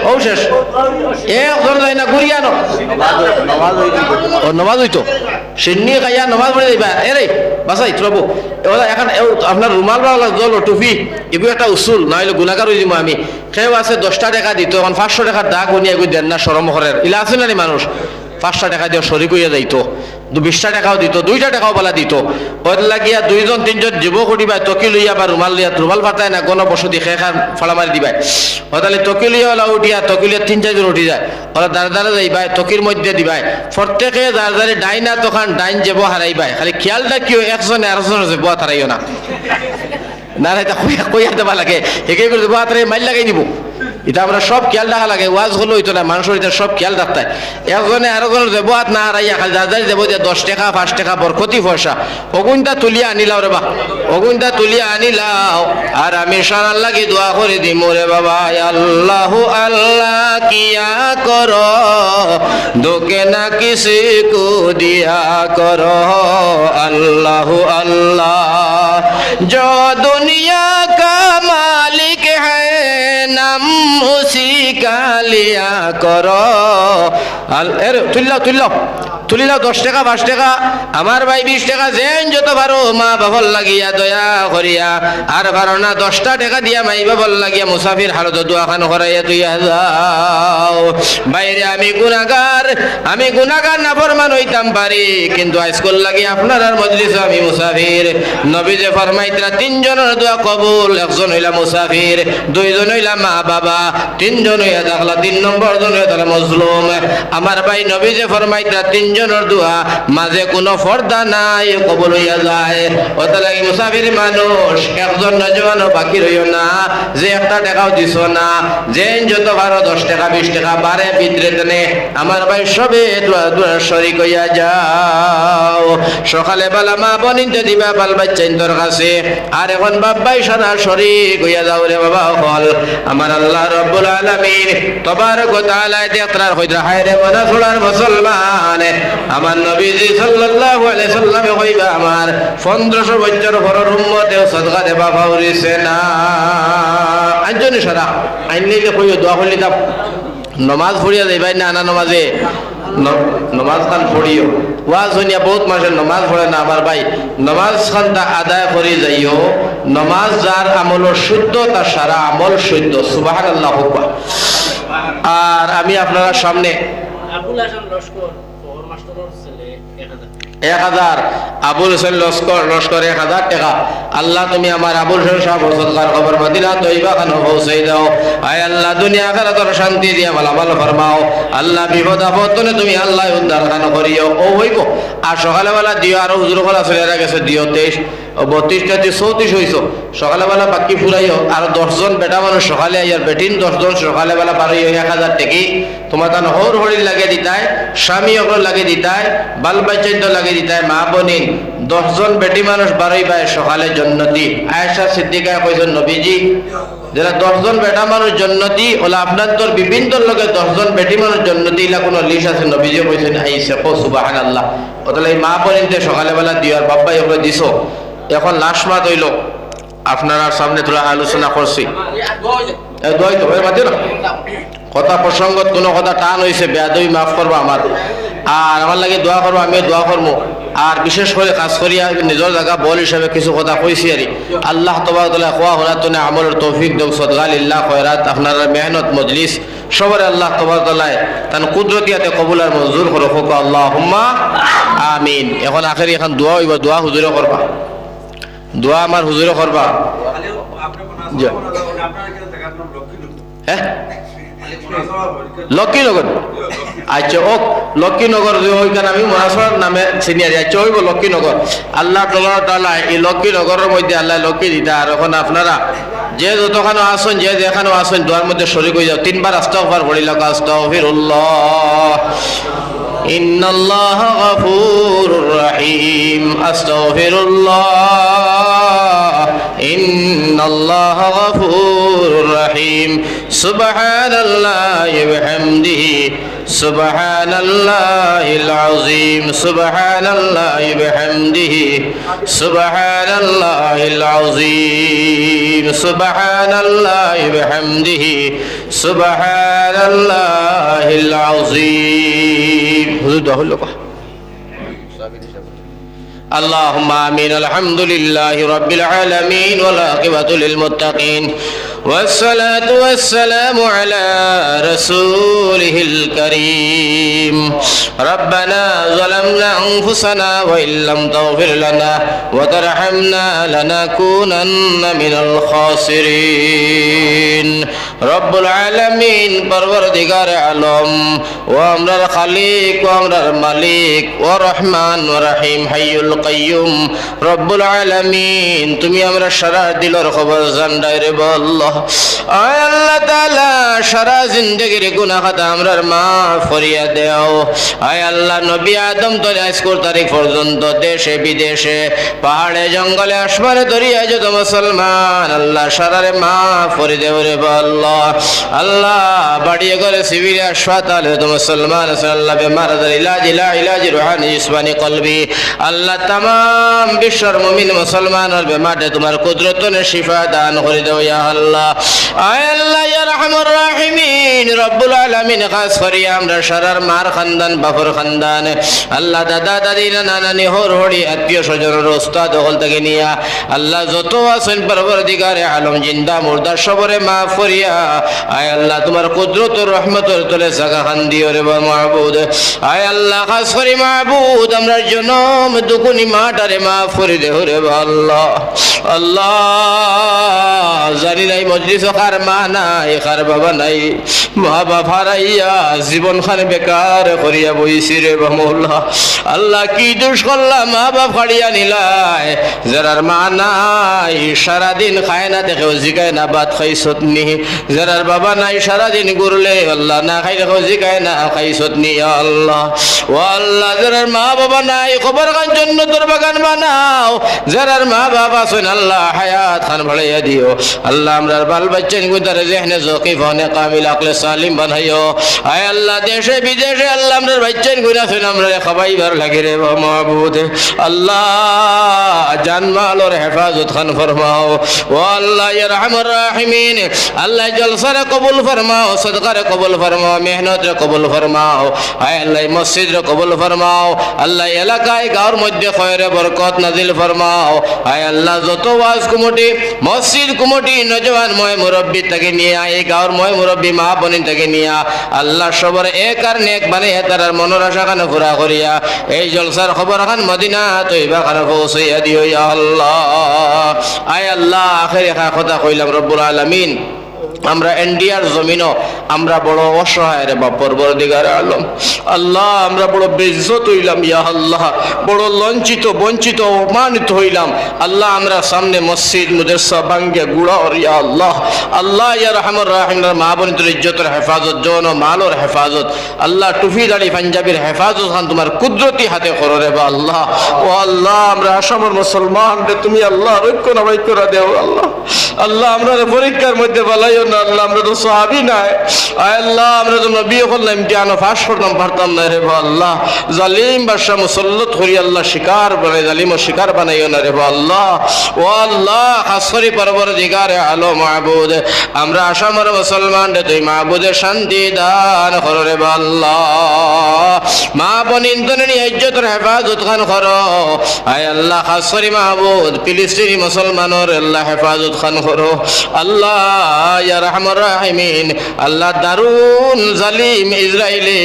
একজন যায় না ঘুরিয়া নমাজ হইতো সিন্নি খাইয়া নমাজ পড়ে যাইবা এরে বাসাই প্রভু এখন আপনার রুমাল বা জল টুপি এগুলো একটা উসুল না হলে গুণাগার হয়ে যাব আমি কেউ আছে 10 টাকা দিত এখন 500 টাকার দাগ উনি এগুলো দেন না সরম করেন ইলা আছে না মানুষ 5 টাকা দিয়ে শরিক হইয়া যাইতো 20 টাকাও দিত 2 টাকাও বলা দিত ওর লাগিয়া 2 জন 3 জন যুবক উঠিবা তকি লইয়া বা রুমাল লিয়া রুমাল পাতায় না গণ বসতি খেখার ফালা মারি দিবাই ও তাহলে তকি লইয়া ওলা উঠিয়া তকি লইয়া 3-4 জন উঠি যায় ওরা দাঁড়া যাইবাই তকির মধ্যে দিবাই প্রত্যেকে যার ডাইনা তখন ডাইন যাব হারাইবাই খালি খেয়ালটা কিও একজনে আরেকজনের যাব হারাইও না না এটা কইয়া দেবা লাগে একে করে যাব হারাই মাইল লাগাই দিব এটা আমরা সব খেয়াল রাখা লাগে ওয়াজ হলো হইতো না মানুষের এটা সব খেয়াল রাখতে একজনে আরেকজনের দেবহাত না হারাইয়া খালি যার দেব 10 টাকা 5 টাকা বরকতি পয়সা অগুনটা তুলিয়া আনিলাও রে বা অগুনটা তুলিয়া আনিলাও আর আমি সারার লাগি দোয়া করে দিম রে বাবা আল্লাহ আল্লাহ কিয়া করো দোকে না কিসি কো দিয়া করো আল্লাহ আল্লাহ जो दुनिया का मालिक है नाम उसी का लिया करो তুলিলাও 10 টাকা 5 টাকা আমার ভাই 20 টাকা যেন যত পারো মা বাবল লাগিয়া দয়া করিয়া আর পারো না 10টা টাকা দিয়া মাই বাবল লাগিয়া মুসাফির হালত দোয়া খান করাইয়া তুইয়া যাও বাইরে আমি গুনাহগার না ফরমান হইতাম পারি কিন্তু আজকাল লাগি আপনার আর মজলিসে আমি মুসাফির নবী যে ফরমাইতরা তিনজনের দোয়া কবুল একজন হইলা মুসাফির দুইজন হইলা মা বাবা তিনজন হইয়া থাকলা 3 নম্বর জন হইয়া তাহলে মজলুম আমার ভাই নবী যে ফরমাইতরা তিনজনের দোয়া মাঝে কোনো পর্দা নাই কবুল হইয়া যায় ওটা লাগি মুসাফির মানুষ একজন নজওয়ানও বাকি রইও না যে একটা টাকাও দিছো না যেন যত পারো 10 টাকা 20 টাকা বারে ভিতরে দেনে আমার ভাই সবে দোয়া শরীক হইয়া যাও সকালে বেলা মা বনিতে দিবা বাল বাচ্চা ইন্তর কাছে আর এখন বাবাই সারা শরীক হইয়া যাও রে বাবা হল আমার আল্লাহ রব্বুল আলামিন তবারক ওয়া তাআলা দেখরার হইরা হায়রে মনা ছড়ার মুসলমান আমার নবীজি সাল্লাল্লাহু আলাইহি সাল্লামে কইবা আমার 1500 বছর পরের উম্মতেও সাদকা দেবা পাউরিছে না আইজনি সারা আইনলে কইও দোয়া করলি তা নমাজ পড়িয়া যাইবাই না না নমাজে নমাজ খান পড়িও ওয়াজ হইয়া বহুত মাসে নমাজ পড়ে না আমার ভাই নমাজ খানটা আদায় করে যাইও নমাজ যার আমল শুদ্ধ তার সারা আমল শুদ্ধ সুবহানাল্লাহ আর আমি আপনারা সামনে আবুল হাসান লস্কর ফর মাস্টারের ছেলে 1000 আবুল হোসেন লস্কর 1000 টাকা আল্লাহ তুমি আমার আবুল হোসেন সাহেব সদকার খবর মদিনা তৈবা খান পৌঁছে দাও আয় আল্লাহ দুনিয়া আখিরাতের শান্তি দিয়া মালামাল ফরমাও আল্লাহ বিপদ আপদে তুমি আল্লাহ উদ্ধার খান করিও ও হইব আর সকালবেলা দিও আর হুজুর কলা চলে গেছে দিও 23 32টা 34 হইছো সকালবেলা বাকি ফুরাইও আর 10 জন বেটা মানুষ সকালে আইয়ার বেটিন 10 জন সকালবেলা পারিও 1000 টাকা তোমার তান হর হরির লাগে দিতাই স্বামী ওগুলো লাগে দিতাই বাল বাচ্চা লাগে দিতাই মা বনিন 10 জন বেটি মানুষ বারোই বাই সকালে জন্নতি আয়েশা সিদ্দিকা কইছেন নবীজি যারা 10 জন বেটা মানুষ জন্নতি ওলা আপনার তোর বিভিন্ন লোকে 10 জন বেটি মানুষ জন্নতি ইলা কোনো লিস্ট আছে নবীজি কইছেন আইছে কো সুবহানাল্লাহ ওতলে মা বনিনতে সকালবেলা দিও আর বাবা এগুলো দিছো এখন লাস্ট মাত হইল আপনার সামনে তোলা আলোচনা করছি দোয়াই তো মাতি না কথা প্রসঙ্গত কোনো কথা টান হয়েছে বেয়াদবি মাফ করবো আমার আর আমার লাগে দোয়া করবো আমি দোয়া করবো আর বিশেষ করে কাজ করিয়া নিজের জায়গা বল হিসাবে কিছু কথা কইছি আর আল্লাহ তবারকাল্লাহ খোয়া হলাতনে আমলের তৌফিক দেব সদগা লিল্লাহ খয়রাত আপনার মেহনত মজলিস সবার আল্লাহ তবারকাল্লাহ তান কুদরতিয়াতে কবুল আর মঞ্জুর করো হোক আল্লাহুম্মা আমিন এখন আখেরি এখন দোয়া হইব দোয়া হুজুরে করবা দোয়া আমার হুজুরে করবা হ্যাঁ লক্ষ্মীনগর আচ্ছা ও লক্ষ্মীনগর ওইখানে আমি মহাসড়ার নামে সিনিয়র আচ্ছা ওইব লক্ষ্মীনগর আল্লাহ তাআলা এই লক্ষ্মীনগরের মধ্যে আল্লাহ লক্ষ্মী দিতা আর এখন আপনারা যে যতখানো আসুন যে যেখানে আসুন দোয়ার মধ্যে শরীক হয়ে যাও 3 বার আস্তাগফার পড়িল আস্তাগফিরুল্লাহ ইন্নাল্লাহা গফুরুর রহিম আস্তাগফিরুল্লাহ ইন্নাল্লাহা গফুরুর রহিম সুবহানাল্লাহি ওয়া বিহামদিহি সুবহানাল্লাহিল আযীম সুবহানাল্লাহি ওয়া বিহামদিহি সুবহানাল্লাহিল আযীম সুবহানাল্লাহি ওয়া বিহামদিহি সুবহানাল্লাহিল আযীম হুজুর দোয়া হলো اللهم آمين الحمد لله رب العالمين والعاقبة للمتقين والصلاة والسلام على رسوله الكريم ربنا ظلمنا أنفسنا وإن لم تغفر لنا وترحمنا لنكونن من الخاسرين رب العالمين پروردگار عالم وامر الخالق وامر الملك ورحمن ورحيم حي القيوم رب العالمين তুমি আমরা সারা দিলের খবর জানদাই রে আল্লাহ আয় আল্লাহ তাআলা সারা জিন্দেগির গুনাহ খাতা আমরার মাফ করিয়া দাও আয় আল্লাহ নবী আদম তো আজ কোর তারিখ পর্যন্ত দেশে বিদেশে পাহাড়ে জঙ্গলে আসমানে দরিয়ায় যত মুসলমান আল্লাহ সারারে মাফ করে দেও রে আল্লাহ আল্লাহ বাড়িয়ে করে সিভিল হাসপাতালে তো মুসলমান আল্লাহ বেমারদের ইলাজ রুহানি জিসমানি কলবি আল্লাহ তাম বিশ্বর মুমিন মুসলমানের বেমারে তোমার কুদরতনে শিফা দান করে দাও ইয়া আল্লাহ। আয় আল্লাহ ইয়া রাহমার রাহিমিন রব্বুল আলামিন, খাস করি আমরা সারার মার খানদান বাপর খানদান আল্লাহ দাদা দাদি নানা নানি হর হরি আত্মীয় স্বজনের ওস্তাদ হল থেকে নিয়া আল্লাহ যত আছেন পরবর্তীকারে আলম জিন্দা মুর্দা সবরে মাফ করিয়া আয় আল্লাহ তোমার কুদরত রহমতের তলে জায়গা খান দিও রে মাহবুদ। আয় আল্লাহ খাস করি মাহবুদ আমরা জনম দুকুনি মাটারে মাফ করে দেহ রে আল্লাহ। আল্লাহ জানি নাই মজলিস কার মা নাই কার বাবা নাই, মা বাবা হারাইয়া জীবন খান বেকার করিয়া বইছি রে মৌলা। আল্লাহ কি দোষ করলাম মা বাপ হারিয়া নিলাই, যারার মা নাই সারাদিন খায় না দেখেও জিগায় না ভাত খাইছত নি, যারার বাবা নাই সারাদিন ঘুরলে আল্লাহ না খাই দেখেও জিগায় না খাইছত নি আল্লাহ। ও আল্লাহ যারার মা বাবা নাই খবর খান জন্য তোর বাগান বানাও, যারার মা বাবা আছেন আল্লাহ হায়াত খান ভাড়াইয়া দিও আল্লাহ। আমরার বাল বাচ্চা তার জেহনে জকিফ হনে কামিল আকলে সালিম বানাইও। আয় আল্লাহ দেশে বিদেশে আল্লাহ আমরার বাচ্চা গুণ আছেন আমরা খাবাইবার লাগে রে মাহবুদ। আল্লাহ জানমালর হেফাজত খান ফরমাও। ও আল্লাহ ইয়া রাহমার রাহিমিন আল্লাহ জলসারে কবুল ফরমাও, সদকারে কবুল ফরমাও, মেহনতরে কবুল ফরমাও। আয় আল্লাহ মসজিদরে কবুল ফরমাও আল্লাহ, এলাকায় গাঁর মধ্যে খয়রে বরকত নাজিল ফরমাও। আয় আল্লাহ যত ওয়াজ কমিটি মসজিদ কমিটি নজওয়ান ময় মুরব্বী থেকে নিয়ে এই গাঁর ময় মুরব্বী মা বোনিন থেকে নিয়ে আল্লাহ সবর এক আর নেক বানিয়ে তার মনের আশা খান পুরা করিয়া এই জলসার খবর খান মদিনা তৈবা খান পৌঁছাইয়া দিও ইয়া আল্লাহ। আয় আল্লাহ আখের কথা কইলাম রব্বুল আলামিন আমরা ইন্ডিয়ার জমিনও আমরা বড় অসহায় রে বাপ পরবর্তীকার আলম। আল্লাহ আমরা বড় বেইজ্জত হইলাম ইয়া আল্লাহ, বড় লঞ্চিত বঞ্চিত অপমানিত হইলাম আল্লাহ। আমরা সামনে মসজিদ মুদরসা ভাঙ্গিয়া গুড়া ইয়া আল্লাহ। আল্লাহ ইয়া রাহমার রাহিম মা বোনদের ইজ্জতের হেফাজত জন মালর হেফাজত আল্লাহ, টুফি দাড়ি পাঞ্জাবির হেফাজত খান তোমার কুদরতি হাতে করো রে বা আল্লাহ। ও আল্লাহ আমরা আসামের মুসলমান রে তুমি আল্লাহ রৈক্য না বৈক্য দেও আল্লাহ। আল্লাহ আমরা পরীক্ষার মধ্যে বলাইও না আল্লাহ, আমরা তো সাহাবী নাই। আয় আল্লাহ আমরা তো নবী হলাম ইমতিহান পাস করতাম পারতাম না রে আল্লাহ। জালিম বাদশা মুসল্লত করি আল্লাহ শিকার বানাই জালিম ও শিকার বানাইও না রে আল্লাহ। ও আল্লাহ খাস করে পরবর্তীকারে আলো মাহবুদ আমরা আসামের মুসলমান রে তুই মাহবুদের শান্তি দান করো রে আল্লাহ। মা বোনিন তনে ইজ্জতের হেফাজত খান করো। আয় আল্লাহ খাস করে মাহবুদ ফিলিস্তিনি মুসলমানের আল্লাহ হেফাজত খান করো আল্লাহ ইয়া রাহমার রাহিমিন। আল্লাহ দারুন জালিম ইসরায়েলে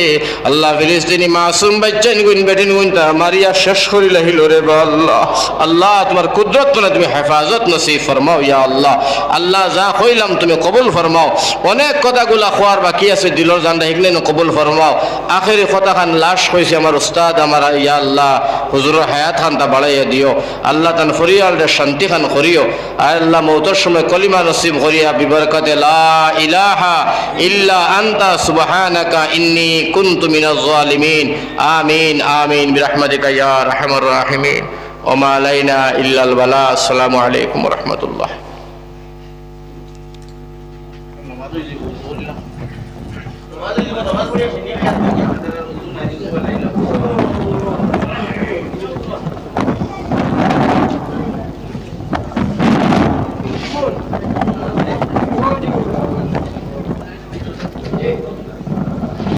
আল্লাহ ফিলিস্তিনি মাসুম বাচ্চান গুন বেটিন গুন তা মারিয়া শেষ করিল হিল রে আল্লাহ। আল্লাহ তোমার কুদরত না তুমি হেফাজত নসিব ফরমাও ইয়া আল্লাহ। আল্লাহ যা কইলাম তুমি কবুল ফরমাও, অনেক কথাগুলা খোয়ার বাকি আছে দিলর জানটা হিগলে কবুল ফরমাও। আখেরি কথা খান লাশ কইছে আমার উস্তাদ আমার ইয়া আল্লাহ হুজুরের হায়াত খানটা বাড়াইয়া দিও আল্লাহ, তান ফরিয়ালরে শান্তি খান করিও। আয় আল্লাহ মৌতের সময় কলিমা নসিব করিয়া বিবরকতে লা ইলাহা ইল্লা আনতা সুবহানাকা ইন্নী কুনতু মিনাজ জালিমিন। আমিন আমিন বিরহমাতিকা ইয়া আরহামার রাহিমিন। ওয়া মা আলাইনা ইল্লাল বালা। আসসালামু আলাইকুম ওয়া রাহমাতুল্লাহ।